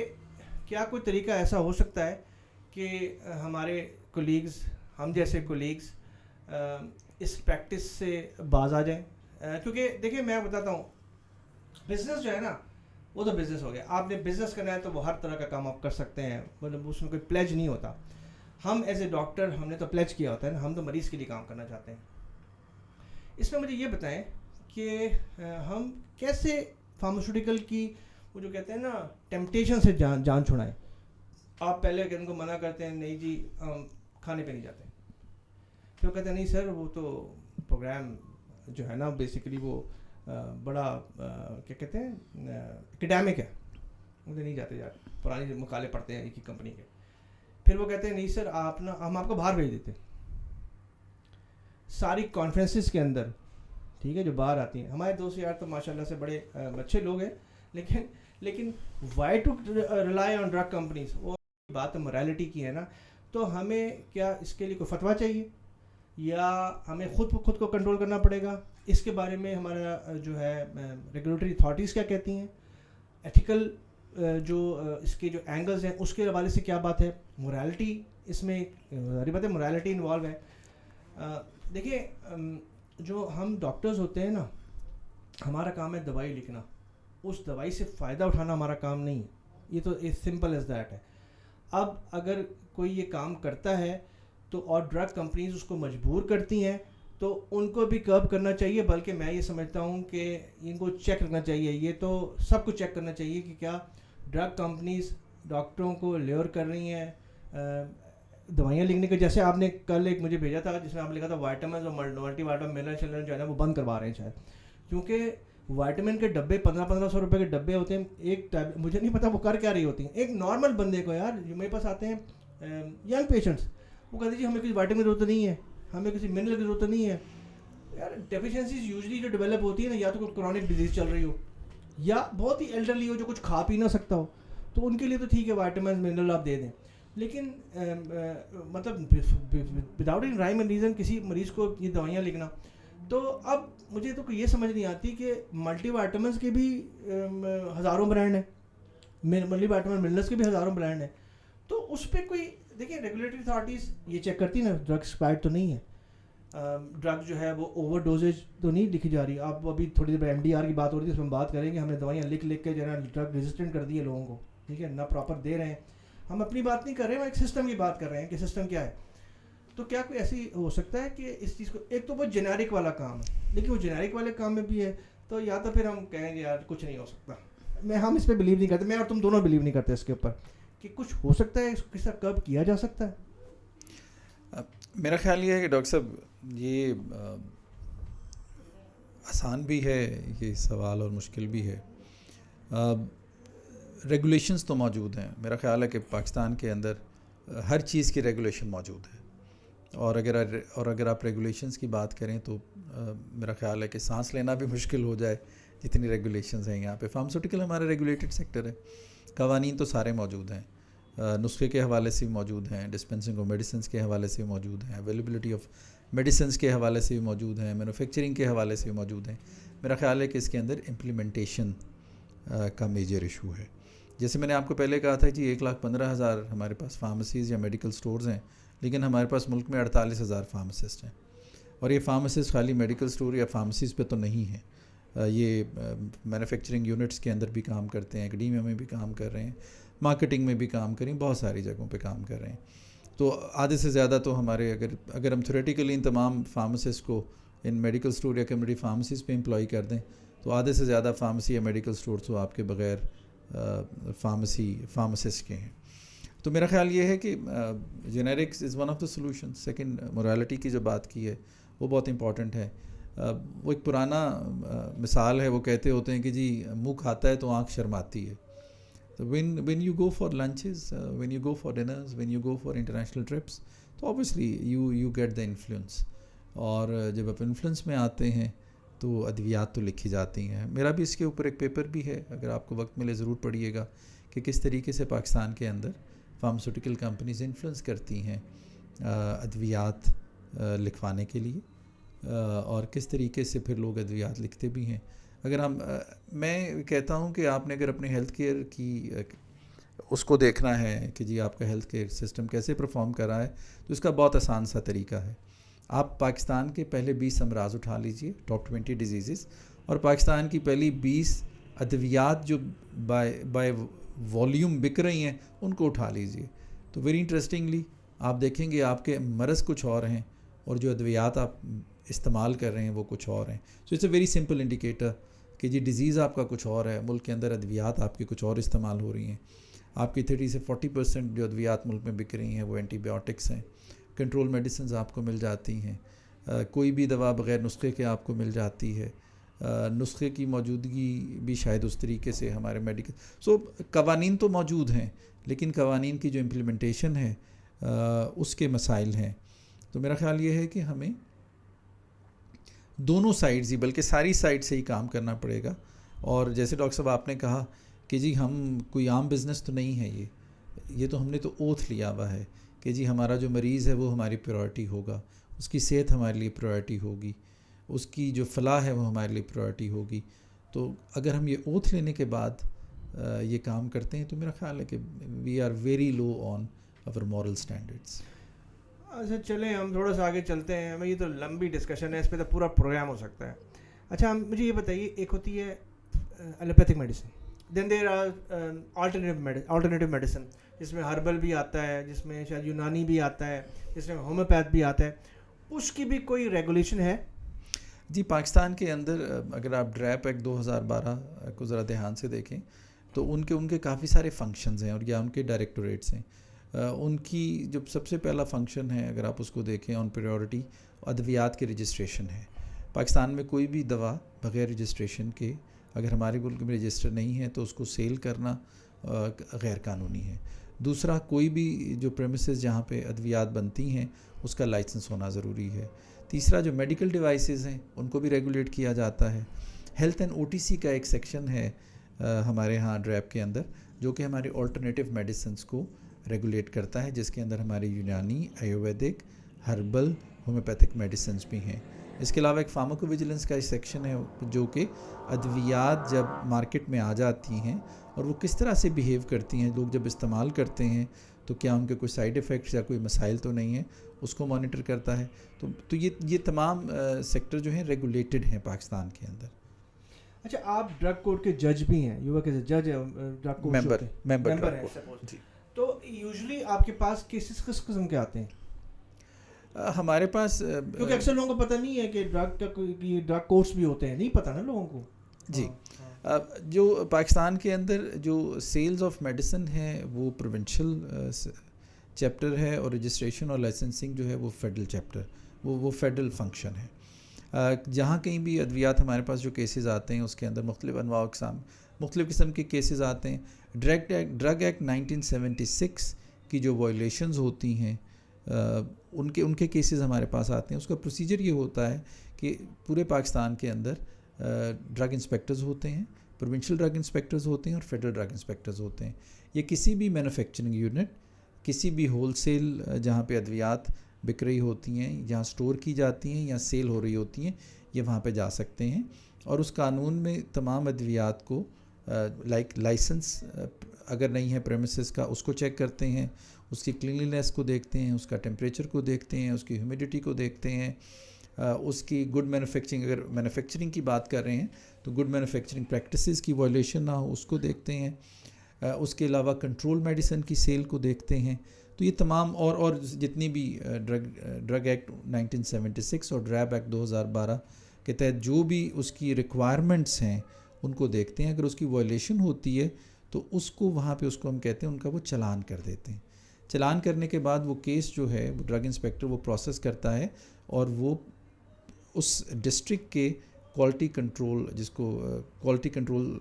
کیا کوئی طریقہ ایسا ہو سکتا ہے کہ ہمارے کولیگز، ہم جیسے کولیگز اس پریکٹس سے باز آ جائیں؟ کیونکہ دیکھیں میں بتاتا ہوں، بزنس جو ہے نا وہ تو بزنس ہو گیا. آپ نے بزنس کرنا ہے تو وہ ہر طرح کا کام آپ کر سکتے ہیں، مطلب اس میں کوئی پلیج نہیں ہوتا. ہم ایز اے ڈاکٹر ہم نے تو پلیج کیا ہوتا ہے نا، ہم تو مریض کے لیے کام کرنا چاہتے ہیں. اس میں مجھے یہ بتائیں کہ ہم کیسے فارماسیوٹیکل کی وہ جو کہتے ہیں نا ٹیمپٹیشن سے جان چھڑائیں. آپ پہلے ان کو منع کرتے ہیں نہیں جی ہم کھانے پہ نہیں جاتے، پھر وہ کہتے ہیں نہیں سر وہ تو پروگرام جو ہے نا بیسیکلی وہ بڑا کیا کہتے ہیں اکیڈیمک ہے، مجھے نہیں جاتے یار، پرانی مقالے پڑھتے ہیں ایک ہی کمپنی کے. پھر وہ کہتے ہیں نہیں سر آپ نا ہم آپ کو باہر بھیج دیتے. ساری کانفرنسز کے اندر ٹھیک ہے جو باہر آتی ہیں، ہمارے دوست یار تو ماشاء اللہ سے بڑے اچھے لوگ ہیں، لیکن why to rely on drug companies, وہ بات موریلٹی کی ہے نا. تو ہمیں کیا اس کے لیے کوئی فتویٰ چاہیے یا ہمیں خود کو کنٹرول کرنا پڑے گا؟ اس کے بارے میں ہمارا جو ہے ریگولیٹری اتھارٹیز کیا کہتی ہیں؟ ایتھیکل جو اس کے جو اینگلز ہیں اس کے حوالے سے کیا بات ہے؟ موریلٹی اس میں ظاہر بات ہے موریلٹی انوالو ہے. دیکھیں جو ہم ڈاکٹرز ہوتے ہیں نا، ہمارا کام ہے دوائی لکھنا، اس دوائی سے فائدہ اٹھانا ہمارا کام نہیں ہے. یہ تو سمپل ایز دیٹ ہے. اب اگر کوئی یہ کام کرتا ہے تو اور ڈرگ کمپنیز اس کو مجبور کرتی ہیں تو ان کو بھی کرب کرنا چاہیے. بلکہ میں یہ سمجھتا ہوں کہ ان کو چیک کرنا چاہیے، یہ تو سب کو چیک کرنا چاہیے کہ کیا ڈرگ کمپنیز ڈاکٹروں کو لیور کر رہی ہیں دوائیاں لکھنے کے. جیسے آپ نے کل ایک مجھے بھیجا تھا جس میں آپ نے لکھا تھا وائٹامنز اور ملٹی وائٹامن ملن چلن جو ہے نا وہ بند کروا رہے ہیں شاید، کیونکہ وائٹامن کے ڈبے 1500 روپے کے ڈبے ہوتے ہیں. ایک مجھے نہیں پتا وہ کر کیا رہی ہوتی ہیں. ایک نارمل بندے کو یار جو میرے پاس آتے ہیں ینگ پیشنٹس، وہ کہتے ہیں جی ہمیں کسی وائٹامن کی ضرورت نہیں ہے، ہمیں کسی منرل کی ضرورت نہیں ہے. یار ڈیفیشنسیز یوزلی جو ڈیولپ ہوتی ہے نا، یا تو کوئی کرونک ڈیزیز چل رہی ہو یا بہت ہی ایلڈرلی ہو جو کچھ کھا پی نہ سکتا ہو، تو ان کے لیے تو ٹھیک ہے وائٹامنز منرل آپ دے دیں. لیکن مطلب without an rhyme and reason کسی مریض کو یہ دوائیاں لکھنا. تو اب مجھے تو یہ سمجھ نہیں آتی کہ ملٹی وائٹامنس کے بھی ہزاروں برانڈ ہیں، ملٹی وائٹامن منرلس کے بھی ہزاروں برانڈ ہیں. تو اس پہ کوئی دیکھیں ریگولیٹری اتھارٹیز یہ چیک کرتی ہیں نا ڈرگ ایکسپائرڈ تو نہیں ہے, ڈرگ جو ہے وہ اوور ڈوزیج تو نہیں لکھی جا رہی. آپ ابھی تھوڑی دیر پہ MDR کی بات ہو رہی ہے, اس میں ہم بات کریں گے. ہم نے دوائیاں لکھ کے جو ہے نا ڈرگ ریزسٹنٹ کر دی ہے لوگوں کو, ٹھیک ہے, نہ پراپر دے رہے ہیں. ہم اپنی بات نہیں کر رہے ہیں, ایک سسٹم کی بات کر رہے ہیں کہ سسٹم کیا ہے. تو کیا کوئی ایسی ہو سکتا ہے کہ اس چیز کو, ایک تو وہ جنیرک والا کام ہے, لیکن وہ جنیرک والے کام میں بھی ہے تو یا تو پھر ہم کہیں گے یار کچھ نہیں ہو سکتا. ہم اس پہ بلیو نہیں کرتے, میں اور تم دونوں بلیو نہیں کرتے اس کے اوپر کہ کچھ ہو سکتا ہے, اس کو کس طرح کب کیا جا سکتا ہے. میرا خیال یہ ہے کہ ڈاکٹر صاحب یہ آسان بھی ہے یہ سوال اور مشکل بھی ہے. ریگولیشنز تو موجود ہیں. میرا خیال ہے کہ پاکستان کے اندر ہر چیز کی ریگولیشن موجود ہے, اور اگر آپ ریگولیشنز کی بات کریں تو میرا خیال ہے کہ سانس لینا بھی مشکل ہو جائے جتنی ریگولیشنز ہیں یہاں پہ. فارماسیوٹیکل ہمارا ریگولیٹڈ سیکٹر ہے, قوانین تو سارے موجود ہیں, نسخے کے حوالے سے بھی موجود ہیں, ڈسپینسنگ آف میڈیسنس کے حوالے سے بھی موجود ہیں, اویلیبلٹی آف میڈیسنس کے حوالے سے بھی موجود ہیں, مینوفیکچرنگ کے حوالے سے بھی موجود ہیں. میرا خیال ہے کہ اس کے اندر امپلیمنٹیشن کا میجر ایشو ہے. جیسے میں نے آپ کو پہلے کہا تھا جی 1,15,000 ہمارے پاس فارمیسیز یا میڈیکل سٹورز ہیں, لیکن ہمارے پاس ملک میں 48,000 فارماسسٹ ہیں. اور یہ فارماسسٹ خالی میڈیکل سٹور یا فارمیسیز پہ تو نہیں ہیں, یہ مینوفیکچرنگ یونٹس کے اندر بھی کام کرتے ہیں, اکیڈیمیا میں بھی کام کر رہے ہیں, مارکیٹنگ میں بھی کام کریں, بہت ساری جگہوں پہ کام کر رہے ہیں. تو آدھے سے زیادہ تو ہمارے اگر ہم تھیوریٹیکلی ان تمام فارماسسٹ کو ان میڈیکل سٹور یا کمیونٹی فارمیسیز پہ امپلائی کر دیں تو آدھے سے زیادہ فارمیسی یا میڈیکل سٹور تو آپ کے بغیر فارماسسٹ کے ہیں. تو میرا خیال یہ ہے کہ generics is one of the solution. Second, morality کی جو بات کی ہے وہ بہت امپورٹنٹ ہے. وہ ایک پرانا مثال ہے, وہ کہتے ہوتے ہیں کہ جی منہ کھاتا ہے تو آنکھ شرماتی ہے. تو when you go for lunches, when you go for dinners, when you go for international trips, تو obviously you get the influence. اور جب آپ انفلوئنس میں آتے ہیں تو ادویات تو لکھی جاتی ہیں. میرا بھی اس کے اوپر ایک پیپر بھی ہے, اگر آپ کو وقت ملے ضرور پڑھیے گا کہ کس طریقے سے پاکستان کے اندر فارماسیوٹیکل کمپنیز انفلوئنس کرتی ہیں ادویات لکھوانے کے لیے, اور کس طریقے سے پھر لوگ ادویات لکھتے بھی ہیں. میں کہتا ہوں کہ آپ نے اگر اپنے ہیلتھ کیئر کی اس کو دیکھنا ہے کہ جی آپ کا ہیلتھ کیئر سسٹم کیسے پرفارم کر رہا ہے, تو اس کا بہت آسان سا طریقہ ہے. آپ پاکستان کے پہلے 20 امراض اٹھا لیجئے, ٹاپ 20 ڈیزیزز, اور پاکستان کی پہلی 20 ادویات جو بائی والیوم بک رہی ہیں ان کو اٹھا لیجئے. تو ویری انٹرسٹنگلی آپ دیکھیں گے آپ کے مرض کچھ اور ہیں اور جو ادویات آپ استعمال کر رہے ہیں وہ کچھ اور ہیں. So it's a very simple indicator کہ جی ڈیزیز آپ کا کچھ اور ہے, ملک کے اندر ادویات آپ کی کچھ اور استعمال ہو رہی ہیں. آپ کی 30 سے 40% جو ادویات ملک میں بک رہی ہیں وہ اینٹی بایوٹکس ہیں. کنٹرول میڈیسنز آپ کو مل جاتی ہیں, کوئی بھی دوا بغیر نسخے کے آپ کو مل جاتی ہے. نسخے کی موجودگی بھی شاید اس طریقے سے ہمارے میڈیکل قوانین تو موجود ہیں, لیکن قوانین کی جو امپلیمنٹیشن ہے اس کے مسائل ہیں. تو میرا خیال یہ ہے کہ ہمیں دونوں سائڈز ہی بلکہ ساری سائڈ سے ہی کام کرنا پڑے گا. اور جیسے ڈاکٹر صاحب آپ نے کہا کہ جی ہم کوئی عام بزنس تو نہیں ہے, یہ تو ہم نے تو اوتھ لیا ہوا ہے کہ جی ہمارا جو مریض ہے وہ ہماری پرائرٹی ہوگا, اس کی صحت ہمارے لیے پرائرٹی ہوگی, اس کی جو فلاح ہے وہ ہمارے لیے پرائرٹی ہوگی. تو اگر ہم یہ اوتھ لینے کے بعد یہ کام کرتے ہیں تو میرا خیال ہے کہ وی آر ویری لو آن اور مورل اسٹینڈرڈس. اچھا چلیں ہم تھوڑا سا آگے چلتے ہیں. یہ تو لمبی ڈسکشن ہے, اس پہ تو پورا پروگرام ہو سکتا ہے. اچھا مجھے یہ بتائیے, ایک ہوتی ہے allopathic medicine, then there are alternative medicine جس میں ہربل بھی آتا ہے, جس میں شاید یونانی بھی آتا ہے, جس میں ہومیوپیتھ بھی آتا ہے. اس کی بھی کوئی ریگولیشن ہے؟ جی پاکستان کے اندر اگر آپ ڈریپ ایکٹ 2012 کو ذرا دھیان سے دیکھیں تو ان کے کافی سارے فنکشنز ہیں اور یا ان کے ڈائریکٹوریٹس ہیں. ان کی جو سب سے پہلا فنکشن ہے اگر آپ اس کو دیکھیں آن پریورٹی, ادویات کے رجسٹریشن ہے. پاکستان میں کوئی بھی دوا بغیر رجسٹریشن کے اگر ہمارے ملک میں رجسٹر نہیں ہے تو اس کو سیل کرنا غیر قانونی ہے. دوسرا, کوئی بھی جو پریمیسز جہاں پہ ادویات بنتی ہیں اس کا لائسنس ہونا ضروری ہے. تیسرا, جو میڈیکل ڈیوائسز ہیں ان کو بھی ریگولیٹ کیا جاتا ہے. ہیلتھ اینڈ OTC کا ایک سیکشن ہے ہمارے ہاں ڈریپ کے اندر جو کہ ہمارے آلٹرنیٹیو میڈیسنس کو ریگولیٹ کرتا ہے, جس کے اندر ہماری یونانی, آیورویدک, ہربل, ہومیوپیتھک میڈیسنس بھی ہیں. اس کے علاوہ ایک فارماکو ویجیلنس کا سیکشن ہے جو کہ ادویات جب مارکیٹ میں آ جاتی ہیں اور وہ کس طرح سے بیہیو کرتی ہیں. لوگ جب استعمال کرتے ہیں تو کیا ان کے کوئی سائیڈ ایفیکٹس یا کوئی مسائل تو نہیں ہیں, اس کو مانیٹر کرتا ہے. تو یہ تمام سیکٹر جو ہیں ریگولیٹڈ ہیں پاکستان کے اندر. اچھا, آپ ڈرگ کورٹ کے جج بھی ہیں, یو ورک ایز اے جج ڈرگ کورٹ ممبر ہیں, تو یوزلی آپ کے پاس کیسز کس قسم کے آتے ہیں؟ ہمارے پاس کیونکہ اکثر لوگوں کو پتہ نہیں ہے کہ ڈرگ کورٹس بھی ہوتے ہیں, نہیں پتہ نا لوگوں کو. جی, جو پاکستان کے اندر جو سیلز آف میڈیسن ہے وہ پروونشل چیپٹر ہے, اور رجسٹریشن اور لائسنسنگ جو ہے وہ فیڈرل چیپٹر, وہ فیڈرل فنکشن ہے. جہاں کہیں بھی ادویات ہمارے پاس جو کیسز آتے ہیں اس کے اندر مختلف انواع و اقسام, مختلف قسم کے کیسز آتے ہیں. ڈرگ ایکٹ 1976 کی جو وائلیشنز ہوتی ہیں ان کے کیسز ہمارے پاس آتے ہیں. اس کا پروسیجر یہ ہوتا ہے کہ پورے پاکستان کے اندر ڈرگ انسپیکٹرز ہوتے ہیں, پروونشل ڈرگ انسپیکٹرز ہوتے ہیں اور فیڈرل ڈرگ انسپیکٹرز ہوتے ہیں. یہ کسی بھی مینوفیکچرنگ یونٹ, کسی بھی ہول سیل جہاں پہ ادویات بک رہی ہوتی ہیں, جہاں سٹور کی جاتی ہیں یا سیل ہو رہی ہوتی ہیں, یہ وہاں پہ جا سکتے ہیں. اور اس قانون میں تمام ادویات کو لائسنس اگر نہیں ہے پریمیسز کا, اس کو چیک کرتے ہیں, اس کی کلینلینس کو دیکھتے ہیں, اس کا ٹیمپریچر کو دیکھتے ہیں, اس کی ہیومیڈیٹی کو دیکھتے ہیں, اس کی گڈ مینوفیکچرنگ, اگر مینوفیکچرنگ کی بات کر رہے ہیں تو گڈ مینوفیکچرنگ پریکٹسز کی وائلیشن نہ ہو اس کو دیکھتے ہیں. اس کے علاوہ کنٹرول میڈیسن کی سیل کو دیکھتے ہیں. تو یہ تمام اور جتنی بھی ڈرگ ایکٹ 1976 اور ڈریب ایکٹ 2012 کے تحت جو بھی اس کی ریکوائرمنٹس ہیں ان کو دیکھتے ہیں. اگر اس کی وائلیشن ہوتی ہے تو اس کو وہاں پہ اس کو ہم کہتے ہیں ان کا وہ چلان کر دیتے ہیں. چلان کرنے کے بعد وہ کیس جو ہے وہ ڈرگ انسپیکٹر وہ پروسیس کرتا ہے, اور وہ اس ڈسٹرکٹ کے کوالٹی کنٹرول, جس کو کوالٹی کنٹرول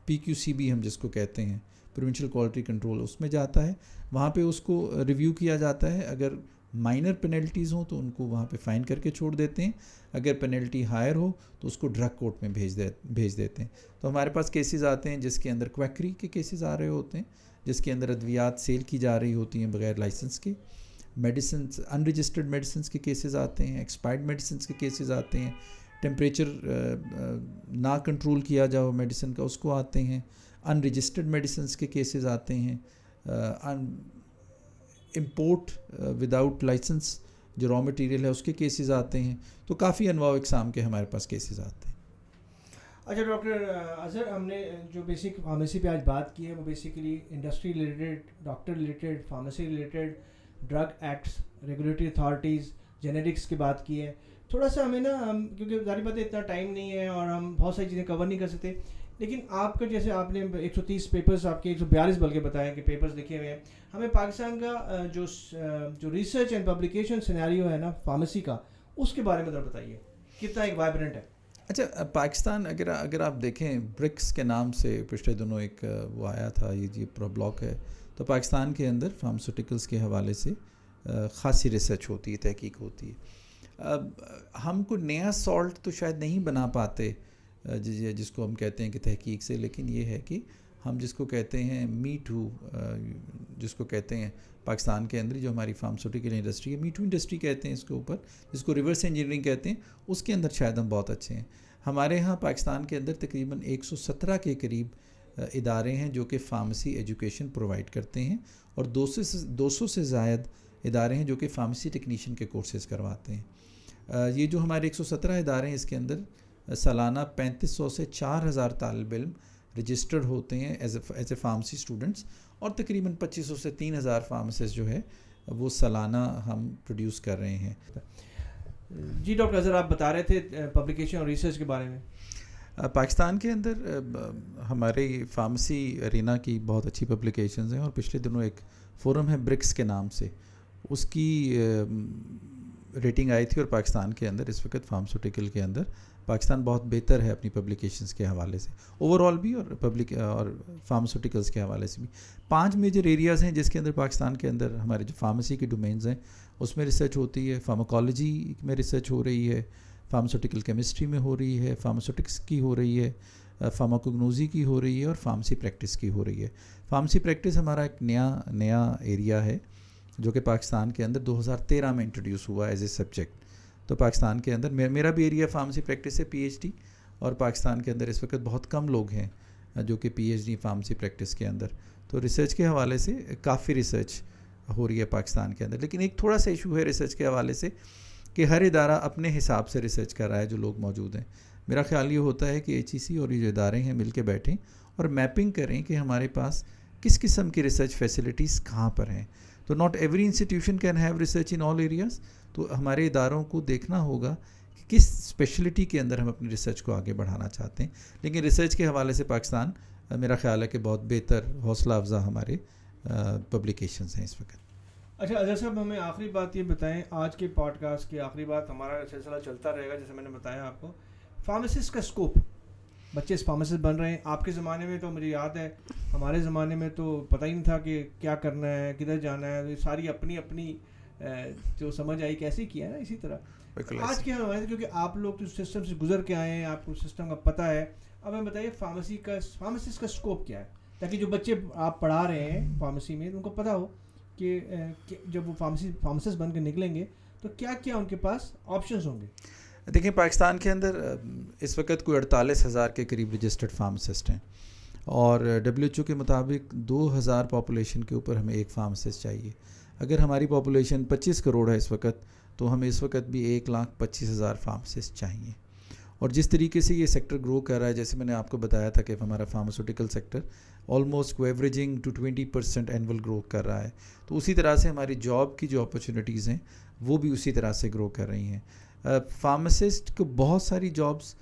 PQCB ہم جس کو کہتے ہیں, پروونشل کوالٹی کنٹرول, اس میں جاتا ہے. وہاں پہ اس کو ریویو کیا جاتا ہے. اگر مائنر پینلٹیز ہوں تو ان کو وہاں پہ فائن کر کے چھوڑ دیتے ہیں. اگر پینلٹی ہائر ہو تو اس کو ڈرگ کورٹ میں بھیج دیتے ہیں. تو ہمارے پاس کیسز آتے ہیں جس کے اندر کویکری کے کیسز آ رہے ہوتے ہیں, جس کے اندر ادویات سیل کی جا رہی ہوتی ہیں بغیر لائسنس کے. میڈیسنس, ان رجسٹرڈ میڈیسنس کے کیسز آتے ہیں, ایکسپائرڈ میڈیسنس کے کیسز آتے ہیں, ٹیمپریچر نہ کنٹرول کیا جاؤ میڈیسن کا اس کو آتے ہیں, ان رجسٹرڈ میڈیسنس کے کیسز آتے ہیں, امپورٹ وداؤٹ لائسنس جو را مٹیریل ہے اس کے کیسز آتے ہیں. تو کافی انواع و اقسام کے ہمارے پاس کیسز آتے ہیں. اچھا ڈاکٹر اظہر, ہم نے جو بیسک فارمیسی پہ آج بات کی ہے وہ basically industry related, doctor related, pharmacy related, drug acts, regulatory authorities, genetics کی بات کی ہے. تھوڑا سا ہمیں نا, ہم کیونکہ ظاہر بات ہے اتنا ٹائم نہیں ہے اور ہم بہت ساری چیزیں کور نہیں کر سکتے, لیکن آپ کا جیسے آپ نے 130 پیپرز, آپ کے 142 بلکہ بتائیں کہ پیپرز لکھے ہوئے ہیں, ہمیں پاکستان کا جو ریسرچ اینڈ پبلیکیشن سینیریو ہے نا فارمیسی کا, اس کے بارے میں ذرا بتائیے کتنا ایک وائبرنٹ ہے. اچھا, پاکستان اگر آپ دیکھیں برکس کے نام سے پچھلے دنوں ایک وہ آیا تھا, یہ پورا بلاک ہے. تو پاکستان کے اندر فارماسیوٹیکلس کے حوالے سے خاصی ریسرچ ہوتی ہے, تحقیق ہوتی ہے. ہم کو نیا سالٹ تو شاید نہیں بنا پاتے جس کو ہم کہتے ہیں کہ تحقیق سے, لیکن یہ ہے کہ ہم جس کو کہتے ہیں می ٹو, جس کو کہتے ہیں پاکستان کے اندر جو ہماری فارماسیوٹیکل انڈسٹری ہے, می ٹو انڈسٹری کہتے ہیں اس کے اوپر, جس کو ریورس انجینئرنگ کہتے ہیں, اس کے اندر شاید ہم بہت اچھے ہیں. ہمارے ہاں پاکستان کے اندر تقریباً 117 کے قریب ادارے ہیں جو کہ فارمیسی ایجوکیشن پرووائڈ کرتے ہیں, اور 200 سے زائد ادارے ہیں جو کہ فارمیسی ٹیکنیشین کے کورسز کرواتے ہیں. یہ جو ہمارے 117 ادارے ہیں اس کے اندر سالانہ 3500 سے 4000 طالب علم رجسٹرڈ ہوتے ہیں ایز اے فارمیسی اسٹوڈنٹس, اور تقریباً 2500 سے 3000 فارمیسسٹ جو ہے وہ سالانہ ہم پروڈیوس کر رہے ہیں. جی ڈاکٹر اظہر, آپ بتا رہے تھے پبلیکیشن اور ریسرچ کے بارے میں. پاکستان کے اندر ہمارے فارمیسی ارینا کی بہت اچھی پبلیکیشنز ہیں, اور پچھلے دنوں ایک فورم ہے برکس کے نام سے, اس کی ریٹنگ آئی تھی, اور پاکستان کے اندر اس وقت فارماسیوٹیکل کے اندر پاکستان بہت بہتر ہے اپنی پبلیکیشنز کے حوالے سے, اوور آل بھی اور فارماسیوٹیکلز کے حوالے سے بھی. 5 میجر ایریاز ہیں جس کے اندر پاکستان کے اندر ہمارے جو فارمیسی کی ڈومینز ہیں اس میں ریسرچ ہوتی ہے. فارماکالوجی میں ریسرچ ہو رہی ہے, فارماسیوٹیکل کیمسٹری میں ہو رہی ہے, فارماسیوٹکس کی ہو رہی ہے, فارماکوگنوزی کی ہو رہی ہے, اور فارمیسی پریکٹس کی ہو رہی ہے. فارمیسی پریکٹس ہمارا ایک نیا ایریا ہے جو کہ پاکستان کے اندر 2013 میں انٹروڈیوس ہوا ایز اے سبجیکٹ. تو پاکستان کے اندر میرا بھی ایریا فارمیسی پریکٹس ہے, PhD, اور پاکستان کے اندر اس وقت بہت کم لوگ ہیں جو کہ P H D pharmacy practice کے اندر. تو ریسرچ کے حوالے سے کافی ریسرچ ہو رہی ہے پاکستان کے اندر, لیکن ایک تھوڑا سا ایشو ہے ریسرچ کے حوالے سے کہ ہر ادارہ اپنے حساب سے ریسرچ کر رہا ہے جو لوگ موجود ہیں. میرا خیال یہ ہوتا ہے کہ ایچ ای سی اور یہ جو ادارے ہیں مل کے بیٹھیں اور میپنگ کریں کہ ہمارے پاس کس قسم کی ریسرچ فیسلٹیز کہاں پر ہیں. تو not every institution can have research in all areas. تو ہمارے اداروں کو دیکھنا ہوگا کہ کس اسپیشلٹی کے اندر ہم اپنی ریسرچ کو آگے بڑھانا چاہتے ہیں. لیکن ریسرچ کے حوالے سے پاکستان میرا خیال ہے کہ بہت بہتر حوصلہ افزا ہمارے پبلیکیشنز ہیں اس وقت. اچھا اظہر صاحب, ہمیں آخری بات یہ بتائیں, آج کے پوڈ کاسٹ کی آخری بات, ہمارا سلسلہ چلتا رہے گا جیسے میں نے بتایا آپ کو, فارماسسٹ کا اسکوپ. بچے فارماسسٹ بن رہے ہیں. آپ کے زمانے میں تو مجھے یاد ہے, ہمارے زمانے میں تو پتہ ہی نہیں تھا کہ کیا کرنا ہے, کدھر جانا ہے. ساری اپنی اپنی جو سمجھ آئی کیسے کیا ہے نا, اسی طرح آج کے ہمارے, کیونکہ آپ لوگ تو سسٹم سے گزر کے آئے ہیں, آپ کو سسٹم کا پتہ ہے. اب ہمیں بتائیے فارماسسٹ کا اسکوپ کیا ہے, تاکہ جو بچے آپ پڑھا رہے ہیں فارمیسی میں ان کو پتہ ہو کہ جب وہ فارماسسٹ بن کے نکلیں گے تو کیا کیا ان کے پاس آپشنز ہوں گے. دیکھیں پاکستان کے اندر اس وقت کوئی 48,000 کے قریب رجسٹرڈ فارماسسٹ ہیں, اور ڈبلیو ایچ او کے مطابق 2,000 پاپولیشن کے اوپر ہمیں ایک فارماسسٹ چاہیے. اگر ہماری پاپولیشن 25 کروڑ ہے اس وقت, تو ہمیں اس وقت بھی 1,25,000 فارماسسٹ چاہیے. اور جس طریقے سے یہ سیکٹر گرو کر رہا ہے, جیسے میں نے آپ کو بتایا تھا کہ ہمارا pharmaceutical sector almost averaging to 20% annual grow کر رہا ہے, تو اسی طرح سے ہماری جاب کی جو اپرچونیٹیز ہیں وہ بھی اسی طرح سے گرو کر رہی ہیں. فارماسسٹ کو بہت ساری جابس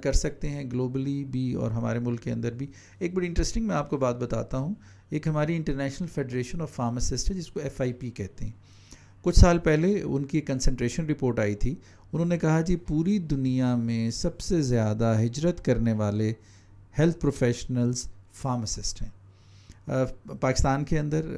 کر سکتے ہیں گلوبلی بھی اور ہمارے ملک کے اندر بھی. ایک بڑی انٹرسٹنگ میں آپ کو بات بتاتا ہوں, ایک ہماری انٹرنیشنل فیڈریشن آف فارماسسٹ ہے جس کو FIP کہتے ہیں. کچھ سال پہلے ان کی کنسنٹریشن رپورٹ آئی تھی. انہوں نے کہا جی پوری دنیا میں سب سے زیادہ ہجرت کرنے والے ہیلتھ پروفیشنلز فارماسسٹ ہیں. پاکستان کے اندر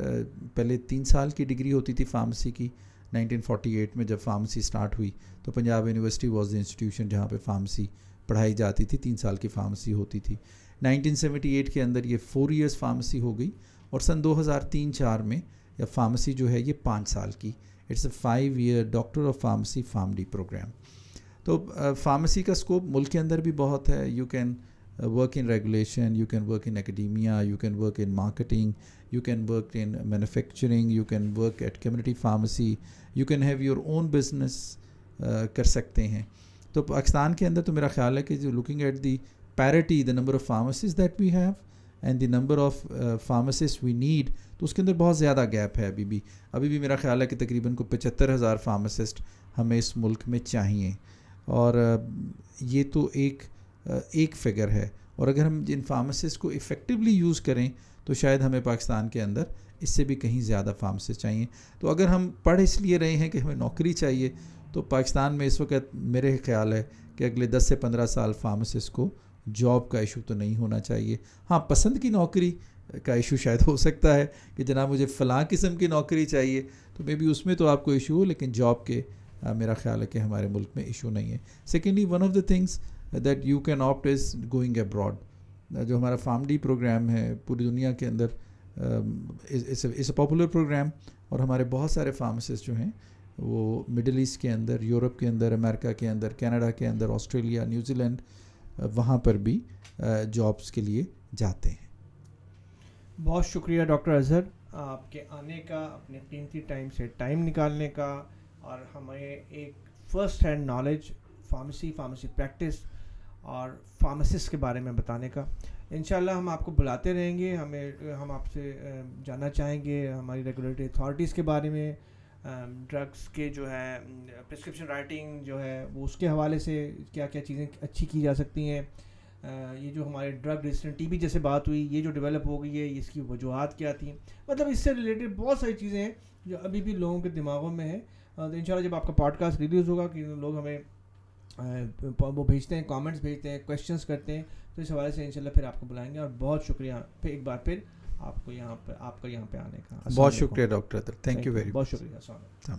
پہلے 3 سال کی ڈگری ہوتی تھی فارمیسی کی. 1948 میں جب فارمیسی سٹارٹ ہوئی تو Punjab university was the institution جہاں پہ فارمیسی پڑھائی جاتی تھی, 3 سال کی فارمیسی ہوتی تھی. 1978 کے اندر یہ 4 ایئرس فارمیسی ہو گئی, اور سن 2003-4 میں یا فارمیسی جو ہے یہ 5 سال کی, it's a 5 year doctor of pharmacy Pharm D program. تو فارمیسی کا اسکوپ ملک کے اندر بھی بہت ہے. You can work in regulation, you can work in academia, you can work in marketing, you can work in manufacturing, you can work at community pharmacy, you can have your own business کر سکتے ہیں. تو پاکستان کے اندر تو میرا خیال ہے کہ جو looking at the parity, the number of pharmacies that we have and the number of pharmacists we need, تو اس کے اندر بہت زیادہ گیپ ہے ابھی بھی میرا خیال ہے کہ تقریباً کو 75,000 فارماسسٹ ہمیں اس ملک میں چاہیے. اور یہ تو ایک فگر ہے, اور اگر ہم ان فارماسسٹ کو افیکٹولی یوز کریں تو شاید ہمیں پاکستان کے اندر اس سے بھی کہیں زیادہ فارماسسٹ چاہیے. تو اگر ہم پڑھ اس لیے رہے ہیں کہ ہمیں نوکری چاہیے, تو پاکستان میں اس وقت میرے خیال ہے کہ اگلے 10 سے 15 سال فارماسسٹ کو جاب کا ایشو تو نہیں ہونا چاہیے. ہاں, پسند کی نوکری کا ایشو شاید ہو سکتا ہے کہ جناب مجھے فلاں قسم کی نوکری چاہیے, تو مے بی اس میں تو آپ کو ایشو ہو, لیکن جاب کے میرا خیال ہے کہ ہمارے ملک میں ایشو نہیں ہے. Secondly, one of the things that you can opt is going abroad. جو ہمارا فارم-ڈی پروگرام ہے پوری دنیا کے اندر اٹس اے پاپولر پروگرام, اور ہمارے بہت سارے فارماسسٹ جو ہیں وہ مڈل ایسٹ کے اندر, یورپ کے اندر, امریکہ کے اندر, کینیڈا کے اندر, آسٹریلیا, نیوزی لینڈ, وہاں پر بھی جابس کے لیے جاتے ہیں. بہت شکریہ ڈاکٹر اظہر, آپ کے آنے کا, اپنے قیمتی ٹائم سے ٹائم نکالنے کا, اور ہمیں ایک first hand knowledge pharmacy practice اور فارماسسٹ کے بارے میں بتانے کا. انشاءاللہ ہم آپ کو بلاتے رہیں گے. ہم آپ سے جاننا چاہیں گے ہماری ریگولیٹری اتھارٹیز کے بارے میں, ڈرگس کے جو ہے پرسکرپشن رائٹنگ جو ہے وہ اس کے حوالے سے کیا کیا چیزیں اچھی کی جا سکتی ہیں. یہ جو ہمارے ڈرگ ریزسٹنٹ TB جیسے بات ہوئی, یہ جو ڈیولپ ہو گئی ہے اس کی وجوہات کیا تھیں, مطلب اس سے ریلیٹڈ بہت ساری چیزیں ہیں جو ابھی بھی لوگوں کے دماغوں میں ہیں. تو انشاءاللہ جب آپ کا پوڈ کاسٹ ریلیز ہوگا کہ لوگ ہمیں وہ بھیجتے ہیں, کامنٹس بھیجتے ہیں, کویشچنس کرتے ہیں, تو اس حوالے سے انشاءاللہ پھر آپ کو بلائیں گے. اور بہت شکریہ پھر ایک بار پھر آپ کا یہاں پہ آنے کا. بہت شکریہ doctor, thank you very much. بہت شکریہ. السلام علیکم.